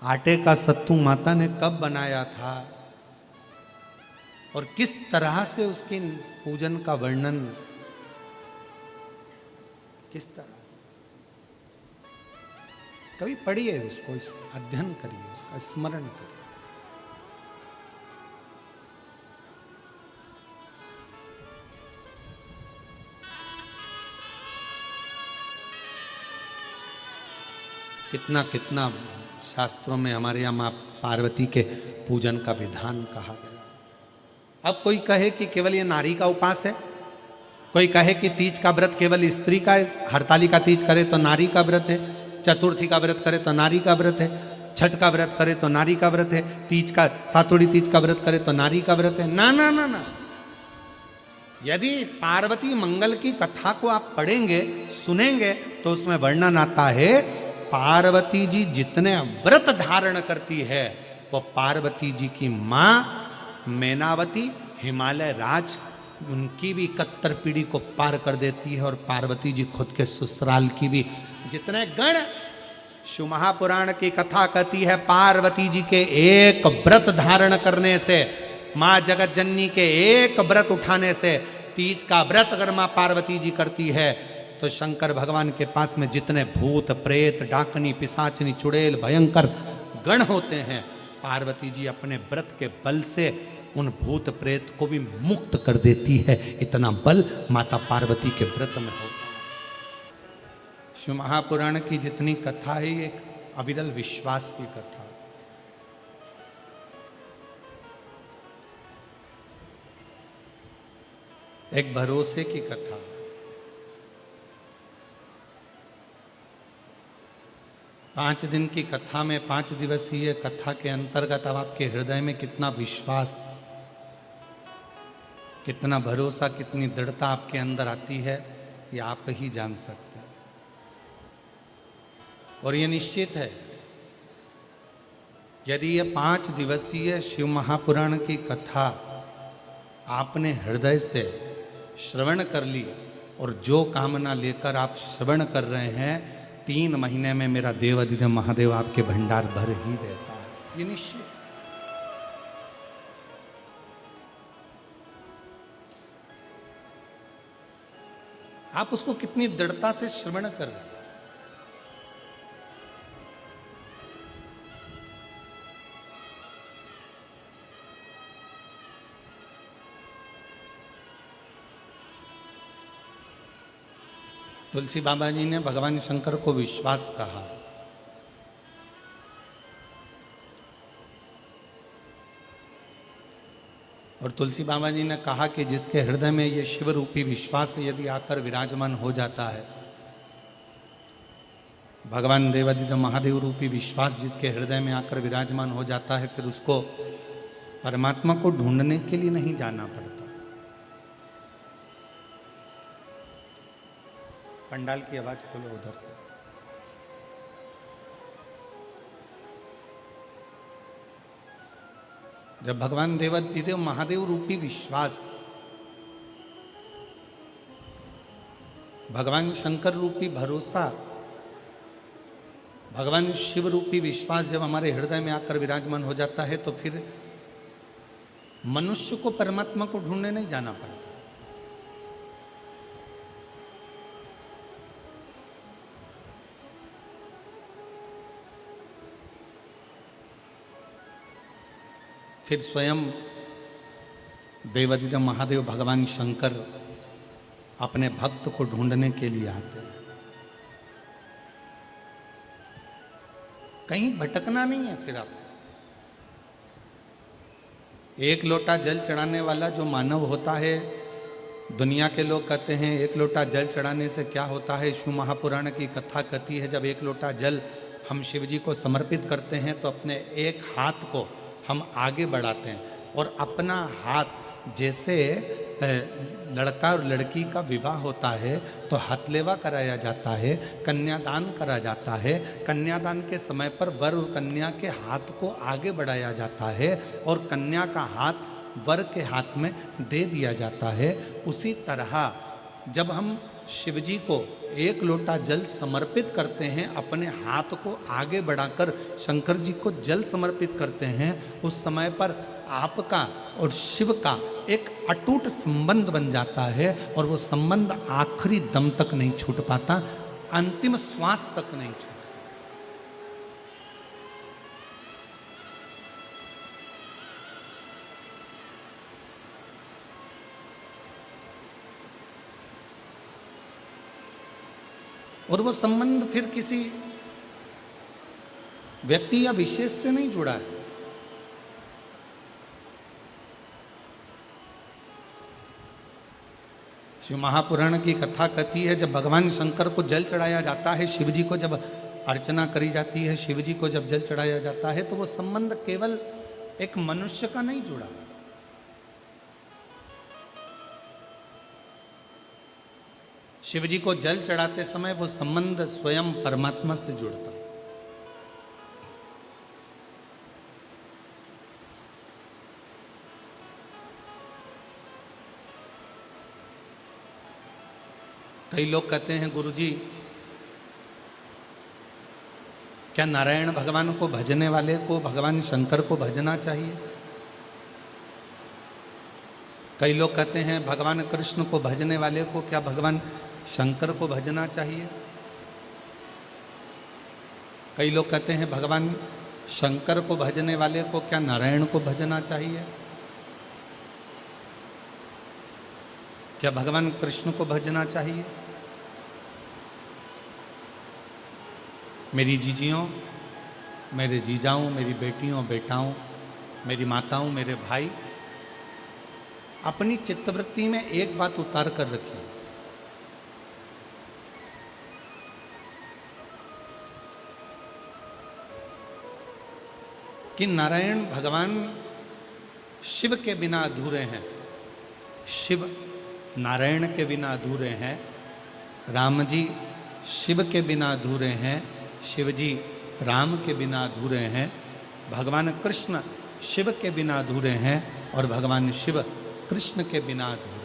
आटे का सत्तू माता ने कब बनाया था, और किस तरह से उसके पूजन का वर्णन, किस तरह से। कभी पढ़िए उसको, अध्ययन करिए, उसका स्मरण करिए। कितना कितना शास्त्रों में हमारे यहाँ माँ पार्वती के पूजन का विधान कहा गया। अब कोई कहे कि केवल ये नारी का उपास है, कोई कहे कि तीज का व्रत केवल स्त्री का है, हरताली का तीज करे तो नारी का व्रत है, चतुर्थी का व्रत करे तो नारी का व्रत है, छठ का व्रत करे तो नारी का व्रत है, तीज का सातुड़ी तीज का व्रत करे तो नारी का व्रत है। ना ना ना ना, यदि पार्वती मंगल की कथा को आप पढ़ेंगे सुनेंगे तो उसमें वर्णन आता है पार्वती जी जितने व्रत धारण करती है वो पार्वती जी की माँ मैनावती हिमालय राज उनकी भी 71 पीढ़ी को पार कर देती है, और पार्वती जी खुद के ससुराल की भी। जितने गण शिव महापुराण की कथा कहती है पार्वती जी के एक व्रत धारण करने से, माँ जगत जननी के एक व्रत उठाने से, तीज का व्रत अगर माँ पार्वती जी करती है तो शंकर भगवान के पास में जितने भूत प्रेत डाकनी पिशाचनी चुड़ैल भयंकर गण होते हैं, पार्वती जी अपने व्रत के बल से उन भूत प्रेत को भी मुक्त कर देती है। इतना बल माता पार्वती के व्रत में होता है। शिव महापुराण की जितनी कथा है एक अविरल विश्वास की कथा, एक भरोसे की कथा। पांच दिन की कथा में 5 दिवसीय कथा के अंतर्गत अब आपके हृदय में कितना विश्वास, कितना भरोसा, कितनी दृढ़ता आपके अंदर आती है ये आप ही जान सकते हैं। और ये निश्चित है यदि ये 5 दिवसीय शिव महापुराण की कथा आपने हृदय से श्रवण कर ली और जो कामना लेकर आप श्रवण कर रहे हैं 3 महीने में मेरा देवाधिदेव महादेव आपके भंडार भर ही देता है, ये निश्चित। आप उसको कितनी दृढ़ता से श्रवण कर रहे हैं। तुलसी बाबा जी ने भगवान शंकर को विश्वास कहा, और तुलसी बाबा जी ने कहा कि जिसके हृदय में ये शिव रूपी विश्वास यदि आकर विराजमान हो जाता है, भगवान देवादिदेव महादेव रूपी विश्वास जिसके हृदय में आकर विराजमान हो जाता है, फिर उसको परमात्मा को ढूंढने के लिए नहीं जाना पड़ता। पंडाल की आवाज खोलो उधर को। जब भगवान देवादिदेव महादेव रूपी विश्वास, भगवान शंकर रूपी भरोसा, भगवान शिव रूपी विश्वास जब हमारे हृदय में आकर विराजमान हो जाता है तो फिर मनुष्य को परमात्मा को ढूंढने नहीं जाना पड़ता। फिर स्वयं देवादिदेव महादेव भगवान शंकर अपने भक्त को ढूंढने के लिए आते हैं। कहीं भटकना नहीं है। फिर आप एक लोटा जल चढ़ाने वाला जो मानव होता है, दुनिया के लोग कहते हैं एक लोटा जल चढ़ाने से क्या होता है। शिव महापुराण की कथा कहती है जब एक लोटा जल हम शिव जी को समर्पित करते हैं तो अपने एक हाथ को हम आगे बढ़ाते हैं और अपना हाथ, जैसे लड़का और लड़की का विवाह होता है तो हथलेवा कराया जाता है, कन्यादान करा जाता है। कन्यादान के समय पर वर और कन्या के हाथ को आगे बढ़ाया जाता है और कन्या का हाथ वर के हाथ में दे दिया जाता है। उसी तरह जब हम शिवजी को एक लोटा जल समर्पित करते हैं, अपने हाथ को आगे बढ़ाकर शंकर जी को जल समर्पित करते हैं, उस समय पर आपका और शिव का एक अटूट संबंध बन जाता है और वो संबंध आखिरी दम तक नहीं छूट पाता, अंतिम श्वास तक नहीं छूटता। और वो संबंध फिर किसी व्यक्ति या विशेष से नहीं जुड़ा है। शिव महापुराण की कथा कहती है, जब भगवान शंकर को जल चढ़ाया जाता है, शिव जी को जब अर्चना करी जाती है, शिव जी को जब जल चढ़ाया जाता है, तो वो संबंध केवल एक मनुष्य का नहीं जुड़ा, शिव जी को जल चढ़ाते समय वो संबंध स्वयं परमात्मा से जुड़ता है। कई लोग कहते हैं, गुरुजी क्या नारायण भगवान को भजने वाले को भगवान शंकर को भजना चाहिए? कई लोग कहते हैं, भगवान कृष्ण को भजने वाले को क्या भगवान शंकर को भजना चाहिए? कई लोग कहते हैं, भगवान शंकर को भजने वाले को क्या नारायण को भजना चाहिए? क्या भगवान कृष्ण को भजना चाहिए? मेरी जीजियों, मेरे जीजाओं, मेरी बेटियों बेटाओं, मेरी माताओं, मेरे भाई, अपनी चित्तवृत्ति में एक बात उतार कर रखिए, कि नारायण भगवान शिव के बिना अधूरे हैं, शिव नारायण के बिना अधूरे हैं, राम जी शिव के बिना अधूरे हैं, शिव जी राम के बिना अधूरे हैं, भगवान कृष्ण शिव के बिना अधूरे हैं और भगवान शिव कृष्ण के बिना अधूरे हैं।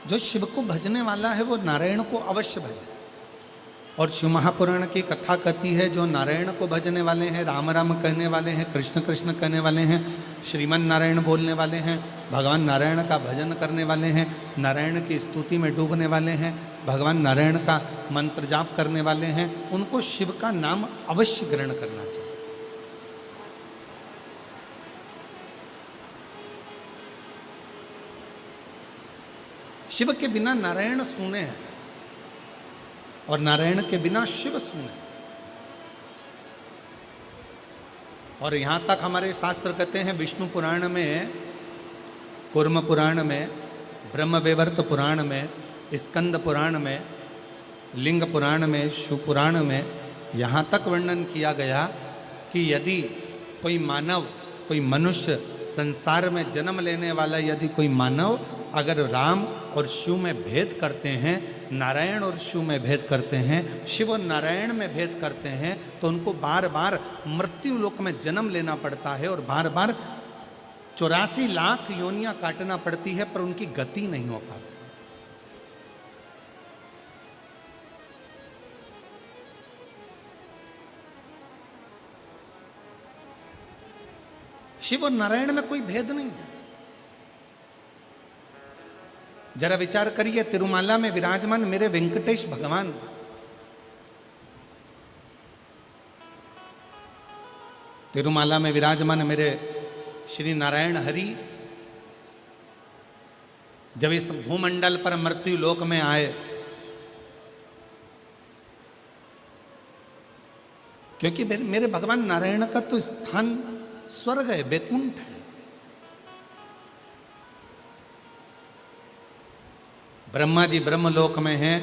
जो शिव को भजने वाला है वो नारायण को अवश्य भजे। और शिव महापुराण की कथा कहती है, जो नारायण को भजने वाले हैं, राम राम कहने वाले हैं, कृष्ण कृष्ण कहने वाले हैं, श्रीमन नारायण बोलने वाले हैं, भगवान नारायण का भजन करने वाले हैं, नारायण की स्तुति में डूबने वाले हैं, भगवान नारायण का मंत्र जाप करने वाले हैं, उनको शिव का नाम अवश्य ग्रहण करना चाहिए। शिव के बिना नारायण सूने हैं और नारायण के बिना शिव सूने। और यहां तक हमारे शास्त्र कहते हैं, विष्णु पुराण में, कूर्म पुराण में, ब्रह्म वैवर्त पुराण में, स्कंद पुराण में, लिंग पुराण में, शिव पुराण में यहां तक वर्णन किया गया कि यदि कोई मानव, कोई मनुष्य, संसार में जन्म लेने वाला यदि कोई मानव अगर राम और शिव में भेद करते हैं, नारायण और शिव में भेद करते हैं, शिव और नारायण में भेद करते हैं, तो उनको बार बार मृत्यु लोक में जन्म लेना पड़ता है और बार बार 84 लाख योनियां काटना पड़ती है, पर उनकी गति नहीं हो पाती। शिव और नारायण में कोई भेद नहीं है। जरा विचार करिए, तिरुमाला में विराजमान मेरे वेंकटेश भगवान, तिरुमाला में विराजमान मेरे श्री नारायण हरि जब इस भूमंडल पर मृत्यु लोक में आए, क्योंकि मेरे भगवान नारायण का तो स्थान स्वर्ग है, बैकुंठ है। ब्रह्मा जी ब्रह्मलोक में हैं,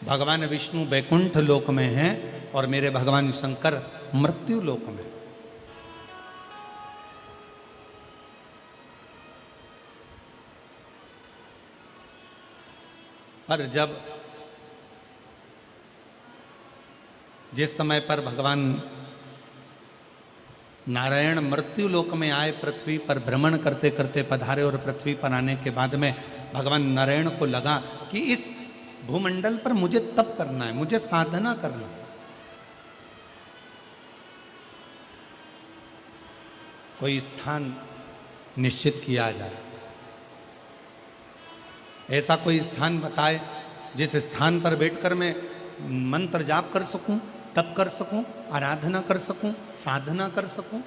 भगवान विष्णु बैकुंठ लोक में हैं और मेरे भगवान शंकर मृत्यु लोक में। पर जब जिस समय पर भगवान नारायण मृत्यु लोक में आए, पृथ्वी पर भ्रमण करते करते पधारे और पृथ्वी पर आने के बाद में भगवान नारायण को लगा कि इस भूमंडल पर मुझे तप करना है, मुझे साधना करना है, कोई स्थान निश्चित किया जाए, ऐसा कोई स्थान बताए जिस स्थान पर बैठकर मैं मंत्र जाप कर सकूं, तप कर सकूं, आराधना कर सकूं, साधना कर सकूं।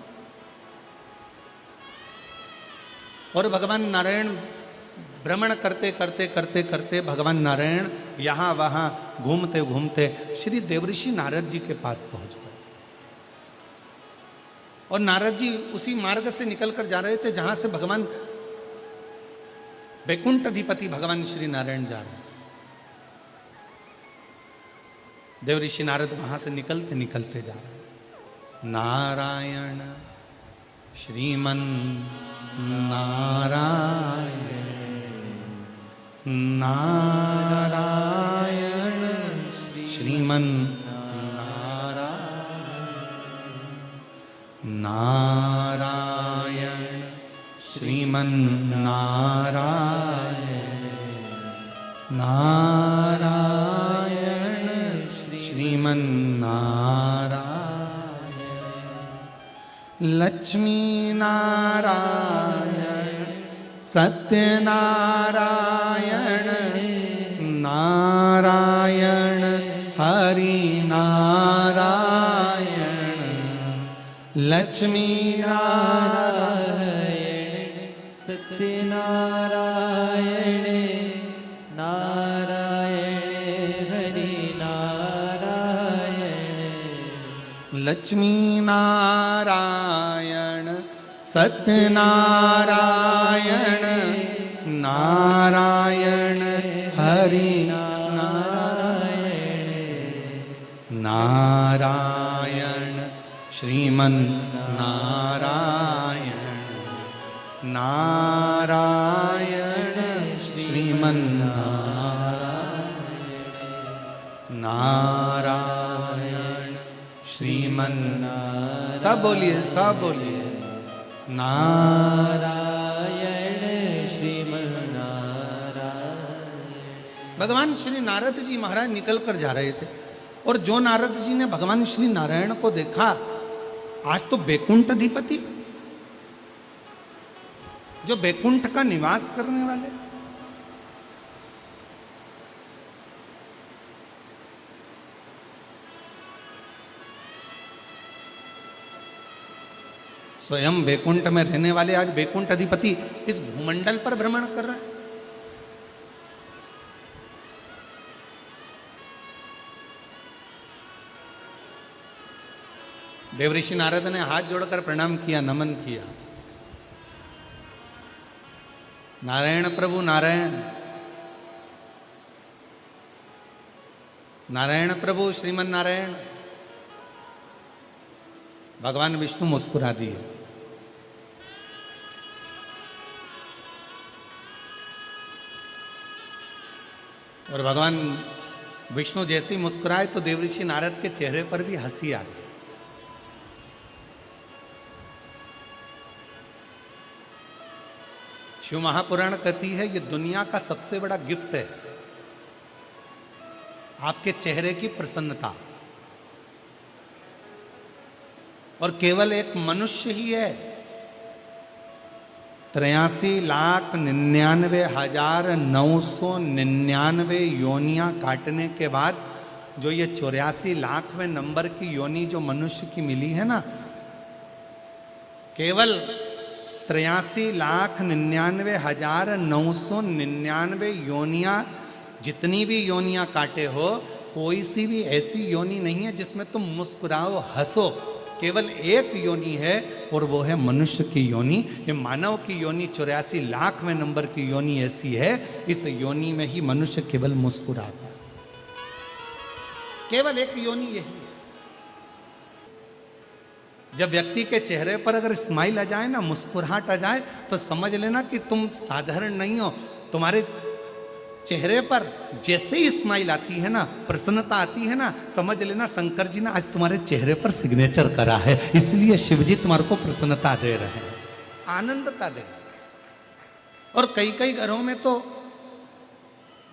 और भगवान नारायण भ्रमण करते करते करते करते भगवान नारायण यहाँ वहाँ घूमते घूमते श्री देवऋषि नारद जी के पास पहुँच गए। और नारद जी उसी मार्ग से निकल कर जा रहे थे जहाँ से भगवान वैकुंठ अधिपति भगवान श्री नारायण जा रहे हैं। देवऋषि नारद वहां से निकलते निकलते जा रहे हैं। नारायण श्रीमन नारायण नारायण श्रीमन नारायण श्रीमन नारायण नारायण श्रीमन नारायण लक्ष्मी नारायण सत्यनारायण नारायण हरि नारायण लक्ष्मी नारायण सत्यनारायण नारायण हरि नारायण लक्ष्मी नारायण सत्यनारायण नारायण हरि नारायण नारायण श्रीमन नारायण नारायण श्रीमन नारायण श्रीमन सब बोलिए सब बोलिए नारायण श्रीमन नारायण। भगवान श्री नारद जी महाराज निकल कर जा रहे थे और जो नारद जी ने भगवान श्री नारायण को देखा, आज तो वैकुंठ अधिपति जो वैकुंठ का निवास करने वाले, स्वयं वैकुंठ में रहने वाले आज वैकुंठ अधिपति इस भूमंडल पर भ्रमण कर रहे हैं। देवऋषि नारद ने हाथ जोड़कर प्रणाम किया, नमन किया। नारायण प्रभु नारायण, नारायण प्रभु श्रीमन नारायण। भगवान विष्णु मुस्कुरा दिए। और भगवान विष्णु जैसे ही मुस्कुराए तो देवऋषि नारद के चेहरे पर भी हंसी आ गई। शिव महापुराण कहती है ये दुनिया का सबसे बड़ा गिफ्ट है, आपके चेहरे की प्रसन्नता। और केवल एक मनुष्य ही है 83,99,999 योनियां काटने के बाद जो ये 84 लाखवें नंबर की योनि जो मनुष्य की मिली है ना, केवल 83,99,999 योनियां, जितनी भी योनियां काटे हो, कोई सी भी ऐसी योनि नहीं है जिसमें तुम मुस्कुराओ हंसो। केवल एक योनि है और वो है मनुष्य की योनि। ये मानव की योनि 84 लाखवें नंबर की योनि ऐसी है, इस योनि में ही मनुष्य केवल मुस्कुराता है। केवल एक योनि यही है। जब व्यक्ति के चेहरे पर अगर स्माइल आ जाए ना, मुस्कुराहट आ जाए, तो समझ लेना कि तुम साधारण नहीं हो। तुम्हारे चेहरे पर जैसे ही स्माइल आती है ना, प्रसन्नता आती है ना, समझ लेना शंकर जी ने आज तुम्हारे चेहरे पर सिग्नेचर करा है, इसलिए शिव जी तुम्हारे को प्रसन्नता दे रहे हैं, आनंदता दे रहे हैं। और कई कई घरों में तो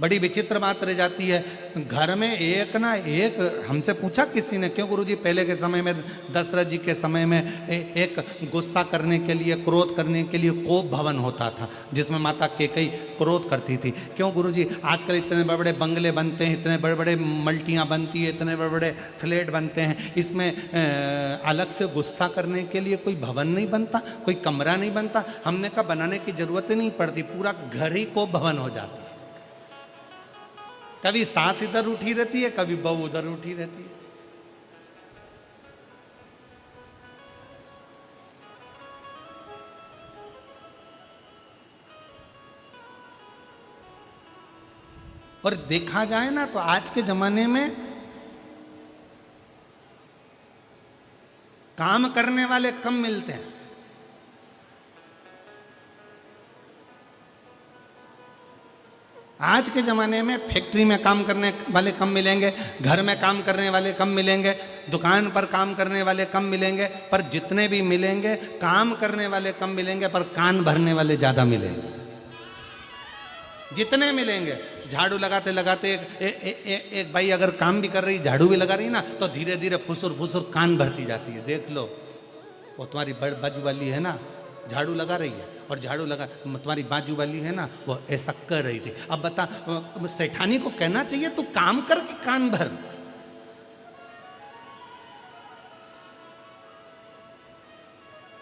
बड़ी विचित्र बात रह जाती है, घर में एक ना एक, हमसे पूछा किसी ने, क्यों गुरुजी पहले के समय में, दशरथ जी के समय में एक गुस्सा करने के लिए, क्रोध करने के लिए कोप भवन होता था जिसमें माता कैकेयी क्रोध करती थी। क्यों गुरुजी आजकल इतने बड़े बड़े बंगले बनते हैं, इतने बड़े बड़े मल्टियाँ बनती है, इतने बड़े बड़े फ्लैट बनते हैं, इसमें अलग से गुस्सा करने के लिए कोई भवन नहीं बनता, कोई कमरा नहीं बनता? हमने कहा बनाने की जरूरत ही नहीं पड़ती, पूरा घर ही कोप भवन हो जाता है। कभी सास इधर उठी रहती है, कभी बहू उधर उठी रहती है। और देखा जाए ना तो आज के जमाने में काम करने वाले कम मिलते हैं। आज के ज़माने में फैक्ट्री में काम करने वाले कम मिलेंगे, घर में काम करने वाले कम मिलेंगे, दुकान पर काम करने वाले कम मिलेंगे, पर जितने भी मिलेंगे काम करने वाले कम मिलेंगे, पर कान भरने वाले ज़्यादा मिलेंगे। जितने मिलेंगे, झाड़ू लगाते लगाते एक भाई अगर काम भी कर रही, झाड़ू भी लगा रही ना, तो धीरे धीरे फुसुर फुसुर कान भरती जाती है। देख लो, वो तुम्हारी बाजू वाली है ना, झाड़ू लगा रही है, और झाड़ू लगा, तुम्हारी बाजू वाली है ना, वो ऐसा कर रही थी। अब बता, सेठानी को कहना चाहिए तू काम कर कि कान भर?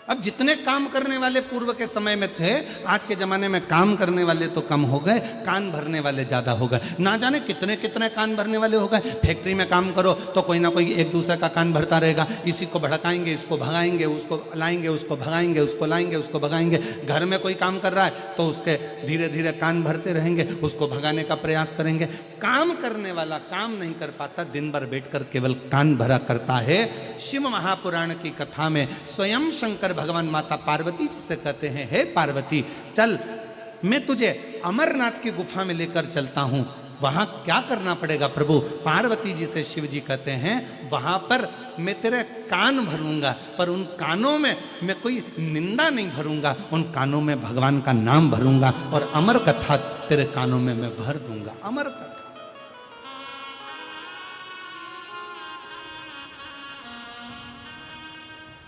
अब जितने काम करने वाले पूर्व के समय में थे, आज के जमाने में काम करने वाले तो कम हो गए, कान भरने वाले ज्यादा हो गए। ना जाने कितने कितने कान भरने वाले हो गए। फैक्ट्री में काम करो तो कोई ना कोई एक दूसरे का कान भरता रहेगा, इसी को भड़काएंगे, इसको भगाएंगे, उसको लाएंगे, उसको भगाएंगे, उसको लाएंगे, उसको भगाएंगे। घर में कोई काम कर रहा है तो उसके धीरे धीरे कान भरते रहेंगे, उसको भगाने का प्रयास करेंगे। काम करने वाला काम नहीं कर पाता, दिन भर बैठकर केवल कान भरा करता है। शिव महापुराण की कथा में स्वयं शंकर भगवान माता पार्वती जी से कहते हैं, हे पार्वती चल, मैं तुझे अमरनाथ की गुफा में लेकर चलता हूं। वहां क्या करना पड़ेगा प्रभु? पार्वती जी से शिव जी कहते हैं, वहां पर मैं तेरे कान भरूंगा, पर उन कानों में मैं कोई निंदा नहीं भरूंगा, उन कानों में भगवान का नाम भरूंगा, और अमर कथा तेरे कानों में मैं भर दूंगा। अमर कथा,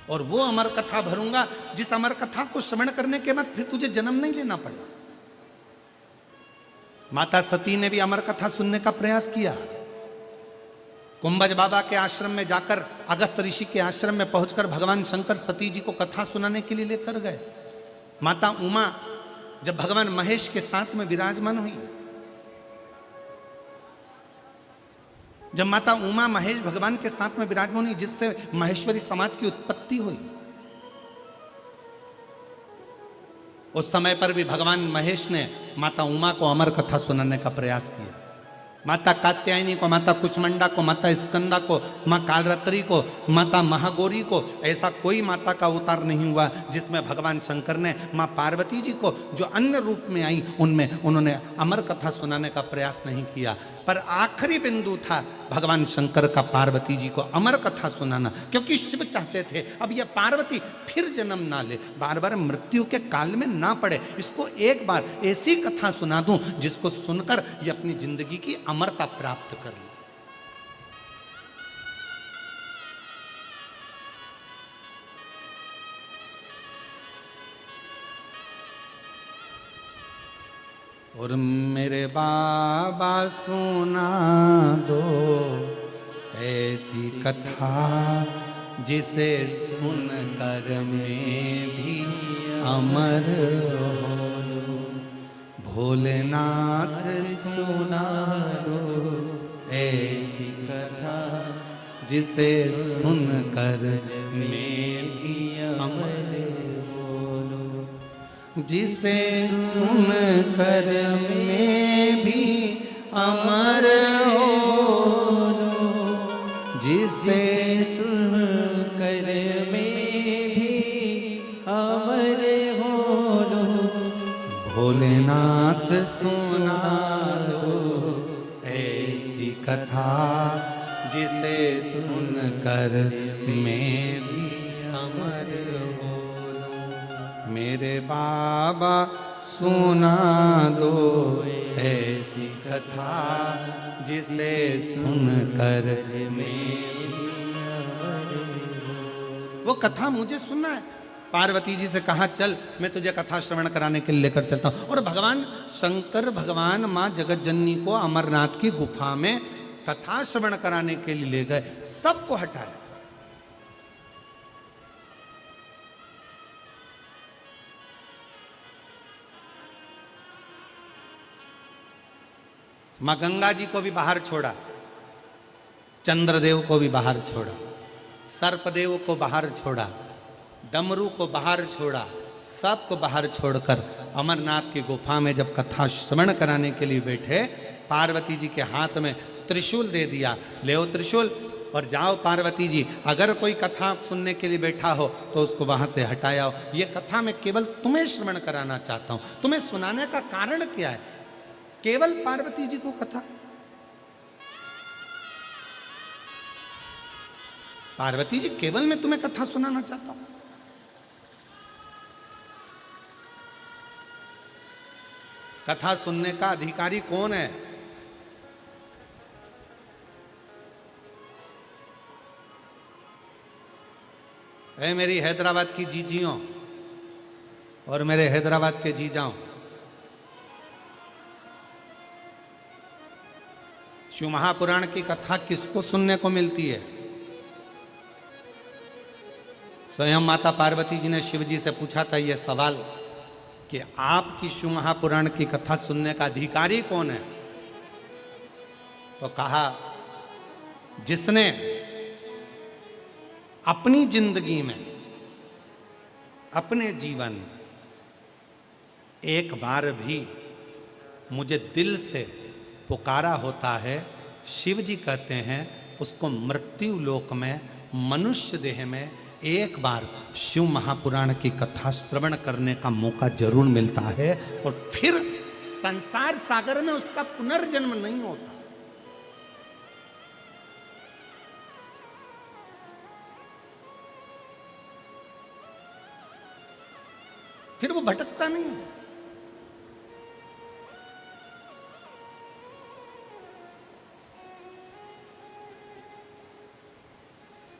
और वो अमर कथा भरूंगा जिस अमर कथा को श्रवण करने के बाद फिर तुझे जन्म नहीं लेना पड़ा। माता सती ने भी अमर कथा सुनने का प्रयास किया। कुंभज बाबा के आश्रम में जाकर, अगस्त ऋषि के आश्रम में पहुंचकर भगवान शंकर सती जी को कथा सुनाने के लिए लेकर गए। माता उमा जब भगवान महेश के साथ में विराजमान हुई, जब माता उमा महेश भगवान के साथ में विराजमान हुई, जिससे महेश्वरी समाज की उत्पत्ति हुई, उस समय पर भी भगवान महेश ने माता उमा को अमर कथा सुनाने का प्रयास किया। माता कात्यायनी को, माता कुष्मंडा को, माता स्कंदा को, माँ कालरात्रि को, माता महागौरी को, ऐसा कोई माता का अवतार नहीं हुआ जिसमें भगवान शंकर ने माँ पार्वती जी को जो अन्य रूप में आई उनमें उन्होंने अमर कथा सुनाने का प्रयास नहीं किया। पर आखिरी बिंदु था भगवान शंकर का पार्वती जी को अमर कथा सुनाना, क्योंकि शिव चाहते थे अब यह पार्वती फिर जन्म ना ले, बार बार मृत्यु के काल में ना पड़े, इसको एक बार ऐसी कथा सुना दूं जिसको सुनकर ये अपनी जिंदगी की अमरता प्राप्त कर ले। और मेरे बाबा सुना दो ऐसी कथा जिसे सुनकर मैं भी अमर हो। भोलेनाथ सुना दो ऐसी कथा जिसे सुनकर मैं भी अमर हो, जिसे सुनकर मैं भी अमर हो, जिसे सुनकर मैं भी अमर हो। भोलेनाथ सुना दो ऐसी कथा जिसे सुनकर मैं भी अमर हो। मेरे बाबा सुना दो ऐसी कथा जिसे सुनकर वो कथा मुझे सुनना है। पार्वती जी से कहा चल मैं तुझे कथा श्रवण कराने के लिए लेकर चलता हूं। और भगवान शंकर भगवान मां जगत जननी को अमरनाथ की गुफा में कथा श्रवण कराने के लिए ले गए, सबको हटाया। मां गंगा जी को भी बाहर छोड़ा, चंद्रदेव को भी बाहर छोड़ा, सर्पदेव को बाहर छोड़ा, डमरू को बाहर छोड़ा, सबको बाहर छोड़कर अमरनाथ की गुफा में जब कथा श्रवण कराने के लिए बैठे, पार्वती जी के हाथ में त्रिशूल दे दिया, ले ओ त्रिशूल और जाओ पार्वती जी, अगर कोई कथा सुनने के लिए बैठा हो तो उसको वहां से हटाया हो। ये कथा मैं केवल तुम्हें श्रवण कराना चाहता हूं, तुम्हें सुनाने का कारण क्या है? केवल पार्वती जी को कथा। पार्वती जी केवल मैं तुम्हें कथा सुनाना चाहता हूं। कथा सुनने का अधिकारी कौन है? ऐ मेरी हैदराबाद की जीजियों और मेरे हैदराबाद के जीजाओं, शिव महापुराण की कथा किसको सुनने को मिलती है? स्वयं माता पार्वती जी ने शिव जी से पूछा था यह सवाल कि आपकी शिव महापुराण की कथा सुनने का अधिकारी कौन है? तो कहा जिसने अपनी जिंदगी में, अपने जीवन में एक बार भी मुझे दिल से पुकारा होता है, शिव जी कहते हैं उसको मृत्यु लोक में मनुष्य देह में एक बार शिव महापुराण की कथा श्रवण करने का मौका जरूर मिलता है और फिर संसार सागर में उसका पुनर्जन्म नहीं होता। फिर वो भटकता नहीं है।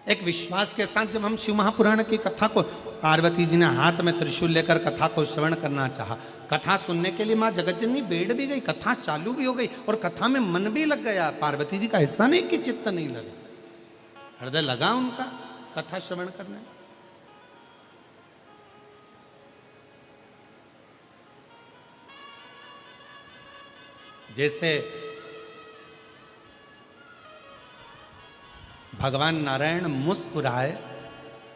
एक विश्वास के साथ जब हम शिव महापुराण की कथा को, पार्वती जी ने हाथ में त्रिशूल लेकर कथा को श्रवण करना चाहा, कथा सुनने के लिए मां जगतजननी बैठ भी गई, कथा चालू भी हो गई और कथा में मन भी लग गया। पार्वती जी का ऐसा नहीं कि चित्त नहीं लगा, हृदय लगा उनका कथा श्रवण करने में। जैसे भगवान नारायण मुस्कुराए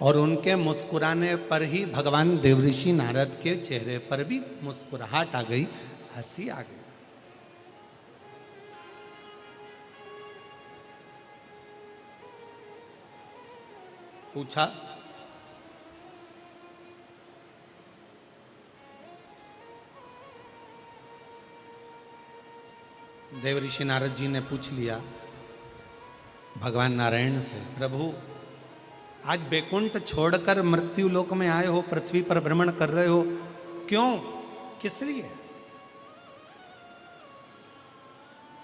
और उनके मुस्कुराने पर ही भगवान देवऋषि नारद के चेहरे पर भी मुस्कुराहट आ गई, हंसी आ गई। पूछा देवऋषि नारद जी ने पूछ लिया भगवान नारायण से, प्रभु आज बैकुंठ छोड़कर मृत्यु लोक में आए हो, पृथ्वी पर भ्रमण कर रहे हो, क्यों, किस लिए?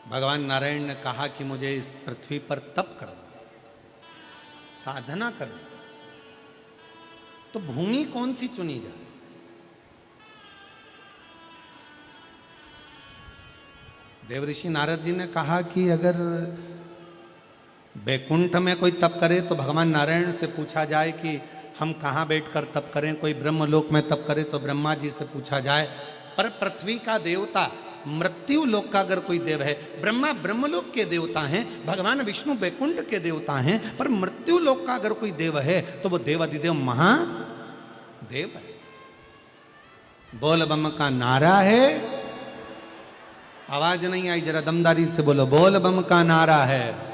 भगवान नारायण ने कहा कि मुझे इस पृथ्वी पर तप करना, साधना करना। तो भूमि कौन सी चुनी जाए? देवऋषि नारद जी ने कहा कि अगर बैकुंठ में कोई तप करे तो भगवान नारायण से पूछा जाए कि हम कहाँ बैठकर तप करें, कोई ब्रह्मलोक में तप करे तो ब्रह्मा जी से पूछा जाए, पर पृथ्वी का देवता मृत्यु लोक का अगर कोई देव है, ब्रह्मा ब्रह्मलोक के देवता हैं, भगवान विष्णु बैकुंठ के देवता हैं, पर मृत्यु लोक का अगर कोई देव है तो वो देवाधिदेव महादेव है। बोल बम का नारा है, आवाज नहीं आई, जरा दमदारी से बोलो, बोल बम का नारा है,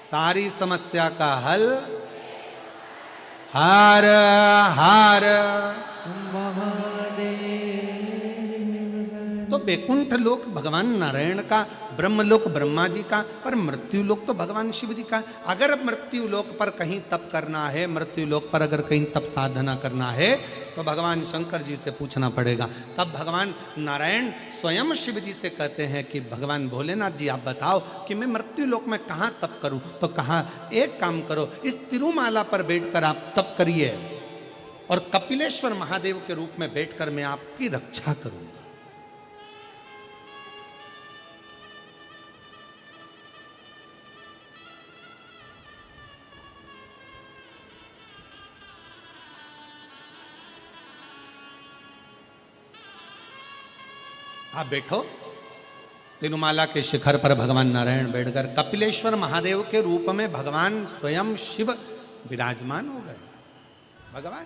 सारी समस्या का हल हर हर तो बैकुंठ लोक भगवान नारायण का, ब्रह्मलोक ब्रह्मा जी का, पर मृत्यु लोक तो भगवान शिव जी का। अगर मृत्यु लोक पर कहीं तप करना है, मृत्यु लोक पर अगर कहीं तप साधना करना है तो भगवान शंकर जी से पूछना पड़ेगा। तब भगवान नारायण स्वयं शिव जी से कहते हैं कि भगवान भोलेनाथ जी आप बताओ कि मैं मृत्यु लोक में कहाँ तप करूं। तो कहा एक काम करो, इस तिरुमाला पर बैठकर आप तप करिए और कपिलेश्वर महादेव के रूप में बैठकर मैं आपकी रक्षा करूंगा। आप बैठो। तिरुमाला के शिखर पर भगवान नारायण बैठकर कपिलेश्वर महादेव के रूप में भगवान स्वयं शिव विराजमान हो गए। भगवान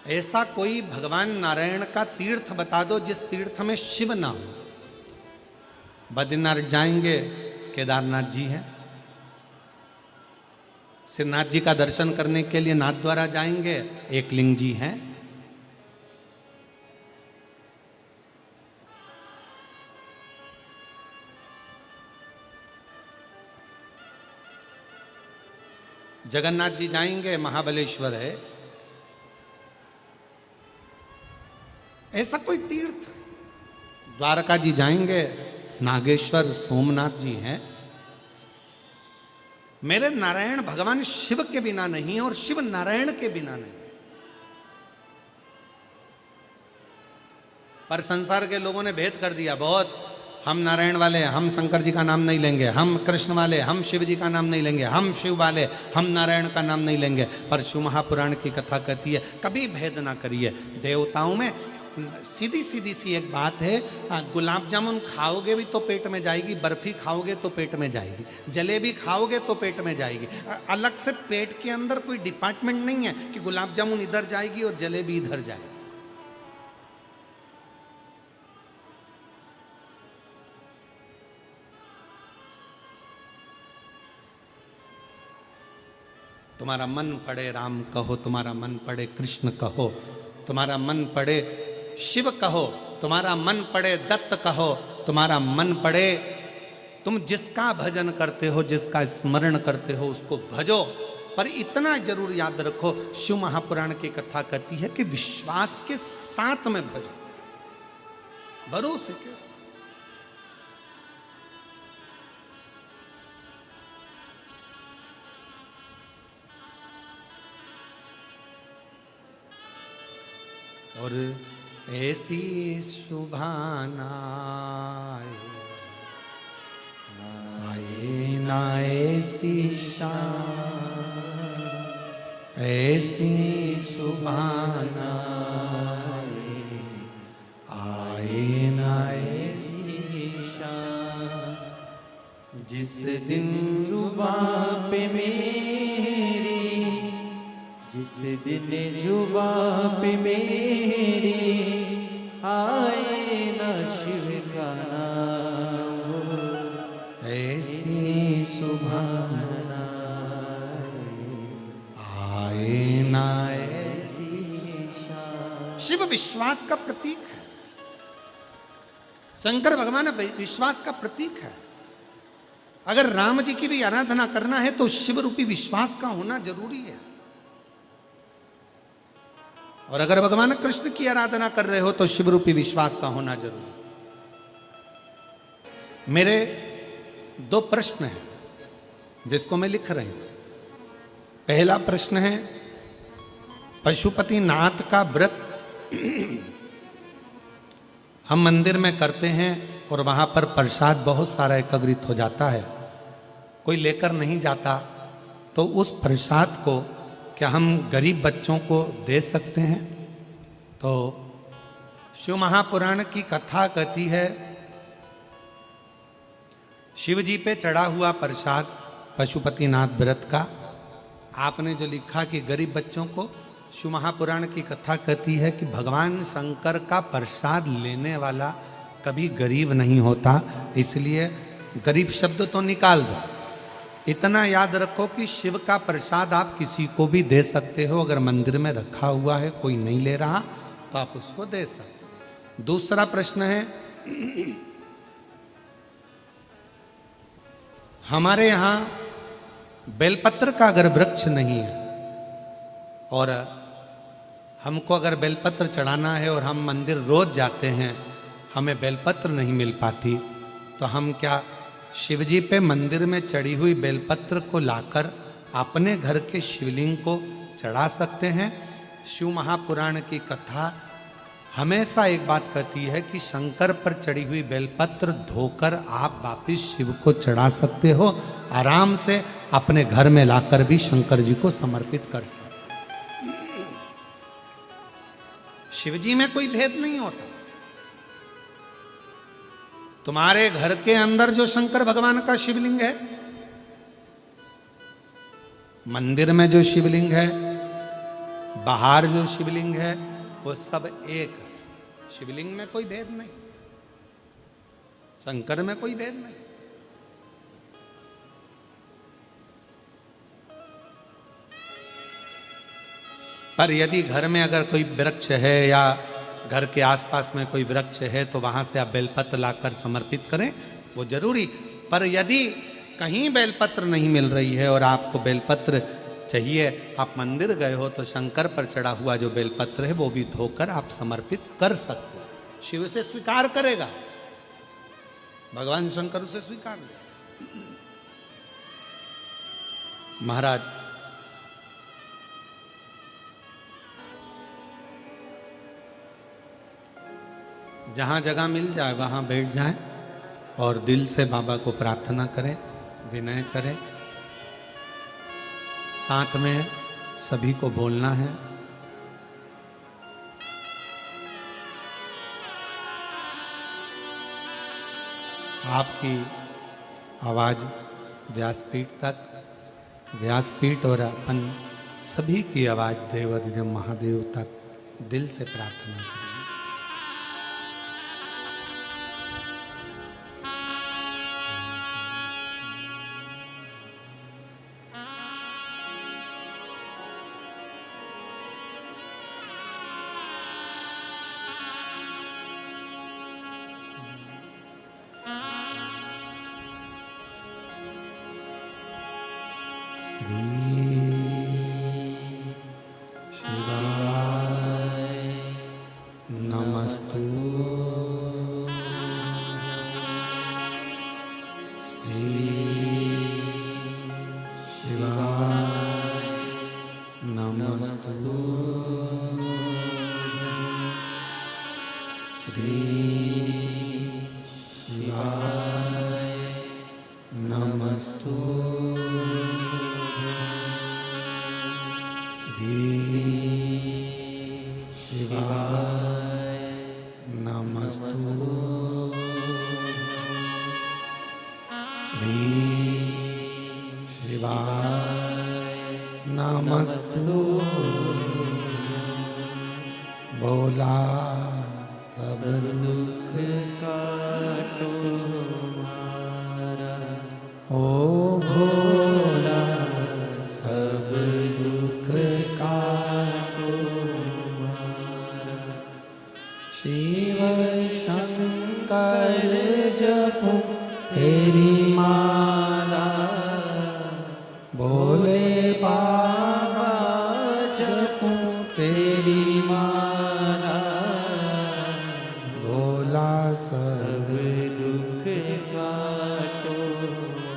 ऐसा कोई भगवान नारायण का तीर्थ बता दो जिस तीर्थ में शिव ना हो। बद्रीनाथ जाएंगे, केदारनाथ जी हैं। श्रीनाथ जी का दर्शन करने के लिए नाथ द्वारा जाएंगे, एकलिंग जी हैं। जगन्नाथ जी जाएंगे, महाबलेश्वर है। ऐसा कोई तीर्थ। द्वारका जी जाएंगे, नागेश्वर सोमनाथ जी हैं। मेरे नारायण भगवान शिव के बिना नहीं और शिव नारायण के बिना नहीं। पर संसार के लोगों ने भेद कर दिया बहुत। हम नारायण वाले, हम शंकर जी का नाम नहीं लेंगे। हम कृष्ण वाले, हम शिव जी का नाम नहीं लेंगे। हम शिव वाले, हम नारायण का नाम नहीं लेंगे। पर शिव महापुराण की कथा कहती है कभी भेद ना करिए। देवताओं में सीधी सीधी सी एक बात है, गुलाब जामुन खाओगे भी तो पेट में जाएगी, बर्फी खाओगे तो पेट में जाएगी, जलेबी खाओगे तो पेट में जाएगी। अलग से पेट के अंदर कोई डिपार्टमेंट नहीं है कि गुलाब जामुन इधर जाएगी और जलेबी इधर जाएगी। तुम्हारा मन पड़े राम कहो, तुम्हारा मन पड़े कृष्ण कहो, तुम्हारा मन पड़े शिव कहो, तुम्हारा मन पड़े दत्त कहो, तुम्हारा मन पड़े, तुम जिसका भजन करते हो, जिसका स्मरण करते हो उसको भजो। पर इतना जरूर याद रखो, शिव महापुराण की कथा कहती है कि विश्वास के साथ में भजो, भरोसे के साथ। और ऐसी सुभाना आए ना ऐसी शान, ऐसी सुभाना आए ना ऐसी शान, जिस दिन जुबां पे मेरी, जिस दिन जुबां पे मेरी आए ना शिव का नाम, ऐसी सुभाना आए ना ऐसी शान। शिव विश्वास का प्रतीक है। शंकर भगवान विश्वास का प्रतीक है। अगर राम जी की भी आराधना करना है तो शिव रूपी विश्वास का होना जरूरी है। और अगर भगवान कृष्ण की आराधना कर रहे हो तो शिव रूपी विश्वास का होना जरूरी। मेरे दो प्रश्न हैं जिसको मैं लिख रही हूं। पहला प्रश्न है, पशुपति नाथ का व्रत हम मंदिर में करते हैं और वहां पर प्रसाद बहुत सारा एकत्रित हो जाता है, कोई लेकर नहीं जाता, तो उस प्रसाद को क्या हम गरीब बच्चों को दे सकते हैं? तो शिव महापुराण की कथा कहती है, शिव जी पे चढ़ा हुआ प्रसाद पशुपतिनाथ व्रत का, आपने जो लिखा कि गरीब बच्चों को, शिव महापुराण की कथा कहती है कि भगवान शंकर का प्रसाद लेने वाला कभी गरीब नहीं होता, इसलिए गरीब शब्द तो निकाल दो। इतना याद रखो कि शिव का प्रसाद आप किसी को भी दे सकते हो। अगर मंदिर में रखा हुआ है, कोई नहीं ले रहा, तो आप उसको दे सकते हो। दूसरा प्रश्न है, हमारे यहाँ बेलपत्र का अगर वृक्ष नहीं है और हमको अगर बेलपत्र चढ़ाना है और हम मंदिर रोज जाते हैं, हमें बेलपत्र नहीं मिल पाती, तो हम क्या शिवजी पे मंदिर में चढ़ी हुई बेलपत्र को लाकर अपने घर के शिवलिंग को चढ़ा सकते हैं? शिव महापुराण की कथा हमेशा एक बात कहती है कि शंकर पर चढ़ी हुई बेलपत्र धोकर आप वापिस शिव को चढ़ा सकते हो, आराम से अपने घर में लाकर भी शंकर जी को समर्पित कर सकते। शिव जी में कोई भेद नहीं होता। तुम्हारे घर के अंदर जो शंकर भगवान का शिवलिंग है, मंदिर में जो शिवलिंग है, बाहर जो शिवलिंग है, वो सब एक है। शिवलिंग में कोई भेद नहीं, शंकर में कोई भेद नहीं। पर यदि घर में अगर कोई वृक्ष है या घर के आसपास में कोई वृक्ष है तो वहां से आप बेलपत्र लाकर समर्पित करें, वो जरूरी। पर यदि कहीं बेलपत्र नहीं मिल रही है और आपको बेलपत्र चाहिए, आप मंदिर गए हो, तो शंकर पर चढ़ा हुआ जो बेलपत्र है वो भी धोकर आप समर्पित कर सकते हो। शिव से स्वीकार करेगा, भगवान शंकर उसे स्वीकार ले। महाराज जहां जगह मिल जाए वहां बैठ जाएं और दिल से बाबा को प्रार्थना करें, विनय करें। साथ में सभी को बोलना है, आपकी आवाज व्यासपीठ तक, व्यासपीठ और अपन सभी की आवाज देवाधिदेव महादेव तक दिल से प्रार्थना करें। बोला सब दुख काटो मारा, ओ भोला सब दुख काटो मारा। शिव शंकर जपो तेरी माला, भोले बाबा जपो तेरी माला, भोला सब दुख काटो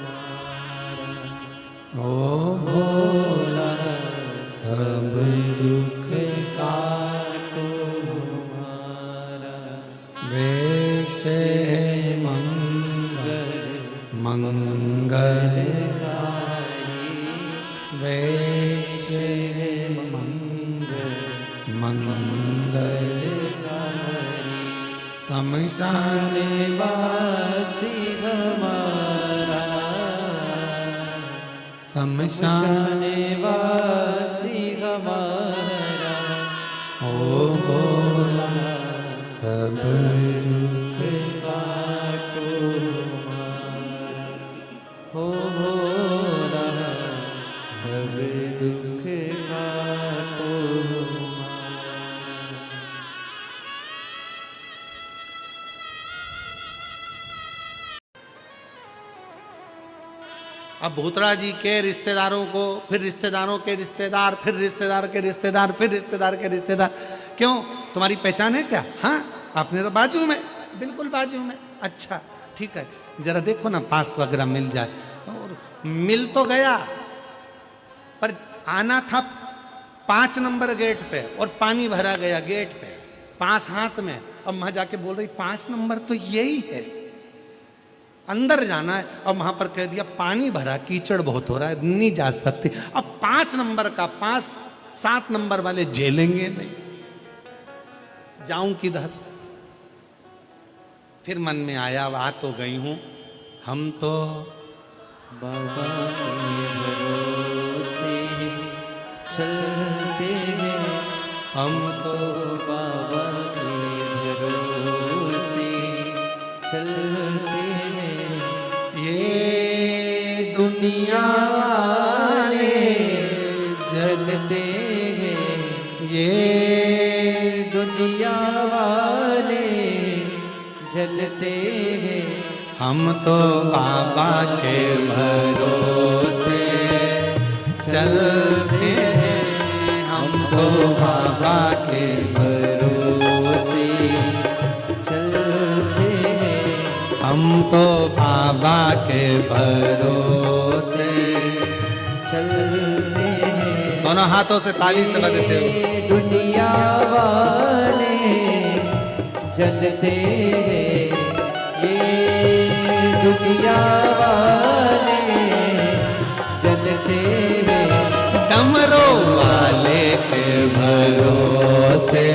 मारा, ओ भोला सब दुख काटो मारा। वेश मंगल मंगलकारी, वेश मंगलकारी, शमशान वासी हमारा, शमशान वासी हमारा, ओ भोला सब दुख काटो मारा, ओ भोला सब दुख काटो मारा। अब भूतड़ा जी के रिश्तेदारों को, फिर रिश्तेदारों के रिश्तेदार, फिर रिश्तेदार के रिश्तेदार, फिर रिश्तेदार के रिश्तेदार। क्यों, तुम्हारी पहचान है क्या? हाँ, आपने तो बाजू में, बिल्कुल बाजू में। अच्छा ठीक है, जरा देखो ना पास वगैरह मिल जाए। और मिल तो गया, पर आना था 5 नंबर गेट पे और पानी भरा गया गेट पे, पास हाथ में। अब वहां जाके बोल रही 5 नंबर तो यही है, अंदर जाना है। अब वहां पर कह दिया पानी भरा, कीचड़ बहुत हो रहा है, नहीं जा सकती। अब 5 नंबर का पास 7 नंबर वाले झेलेंगे नहीं, जाऊं किधर? फिर मन में आया, आ तो गई हूं, हम तो बाबा के भरोसे चलते हैं, हम तो बाबा के भरोसे चलते हैं। ये दुनिया वाले जलते हैं, ये दुनिया वाले जलते हैं। हम तो बाबा के भरोसे चलते हैं, हम तो बाबा के भरोसे चलते हैं, हम तो बाबा के भरोसे चलते हैं। दोनों हाथों से ताली से बजते हो। दुनिया वाले जलते हैं, ये दुनिया वाले जलते हैं। डमरू वाले के भरोसे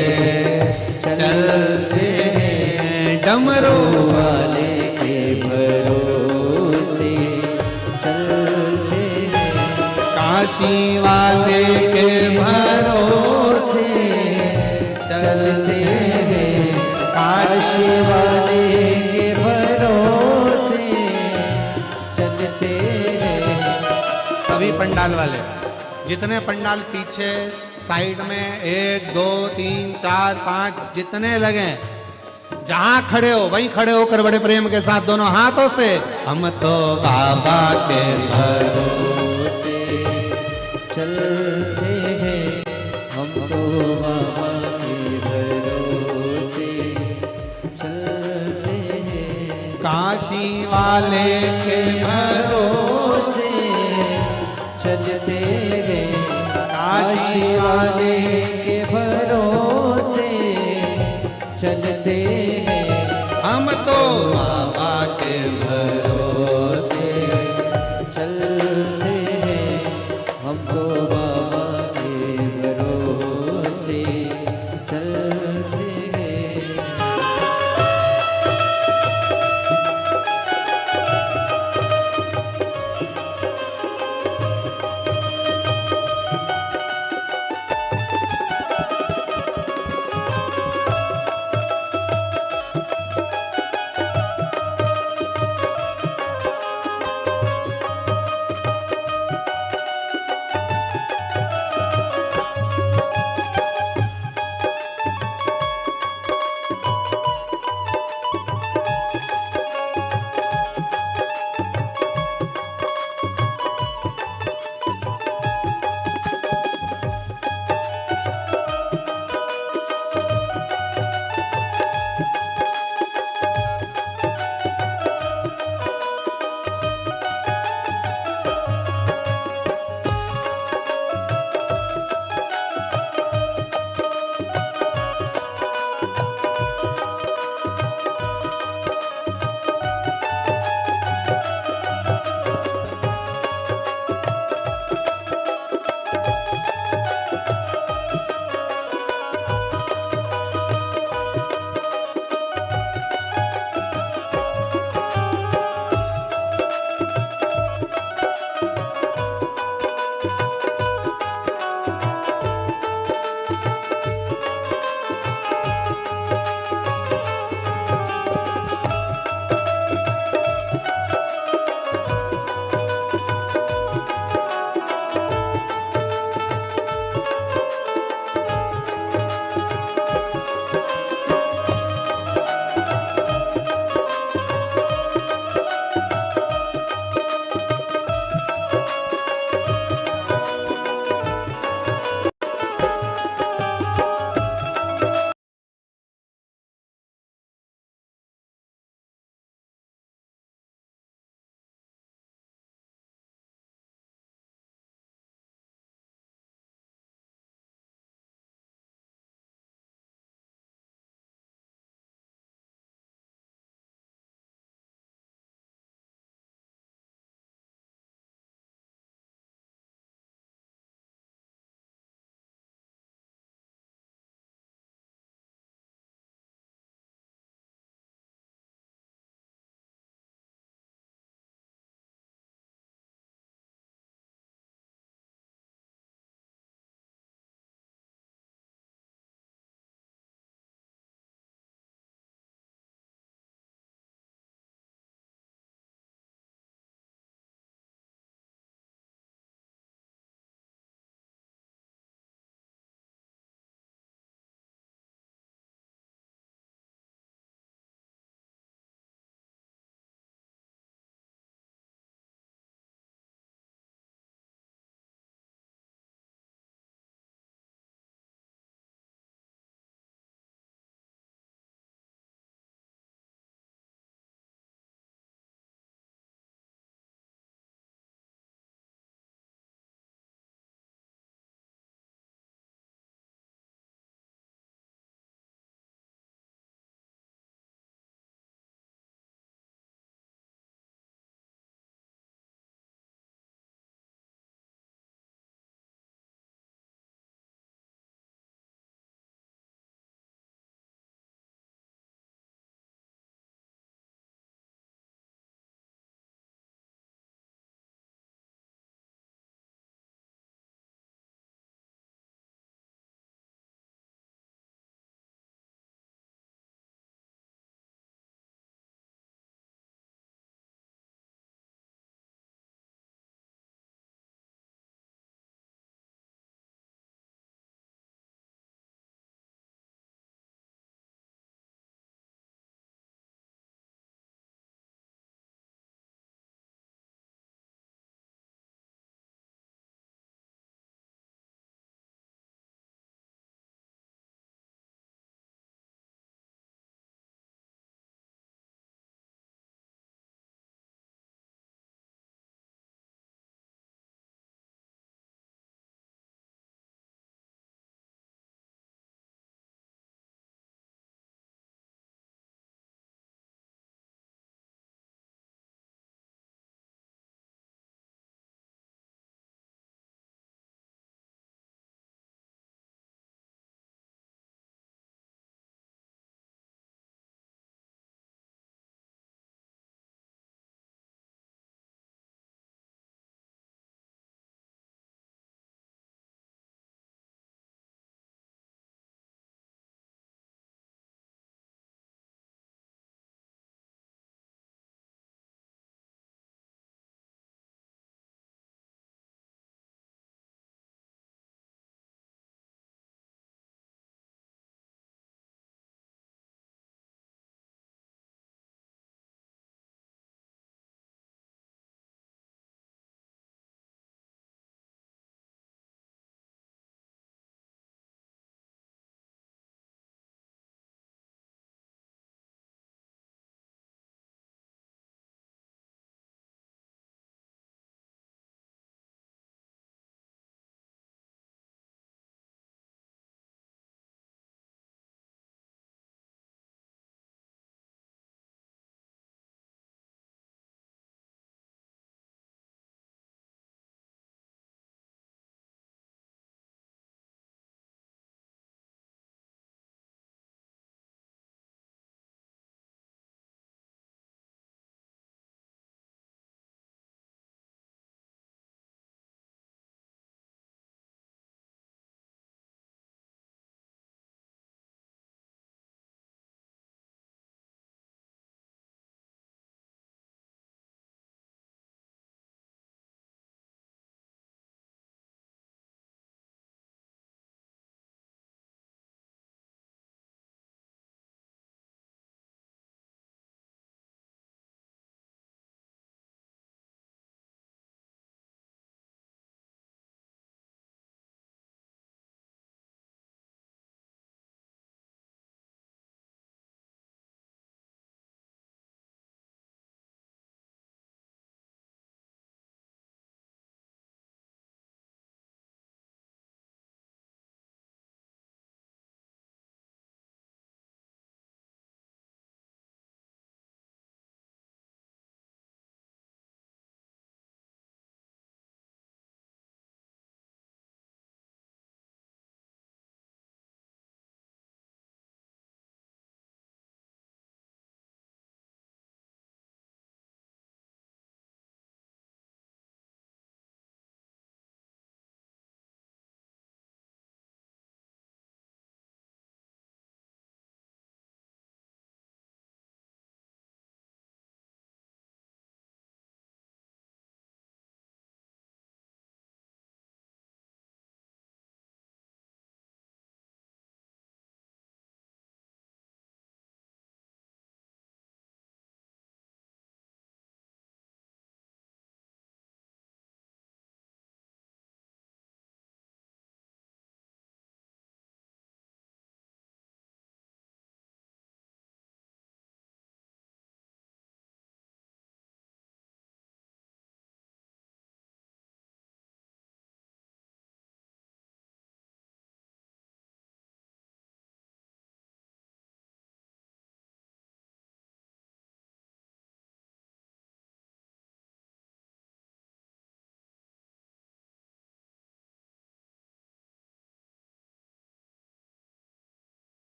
चलते हैं, डमरू वाले के भरोसे चलते हैं। काशी वाले के भरोसे चलते हैं, काशी वाले के भरोसे चलते हैं। सभी पंडाल वाले, जितने पंडाल पीछे साइड में 1 2 3 4 5 जितने लगे, जहां खड़े हो वहीं खड़े होकर बड़े प्रेम के साथ दोनों हाथों से, हम तो बाबा के भरोसे चलते हैं, हम तो बाबा के भरोसे चलते हैं। काशी वाले के भरोसे चलते हैं, काशी वाले के भरोसे चलते हैं। हम तो बाबा के भरोसे चलते हैं, हम तो बाबा के भरोसे चलते हैं।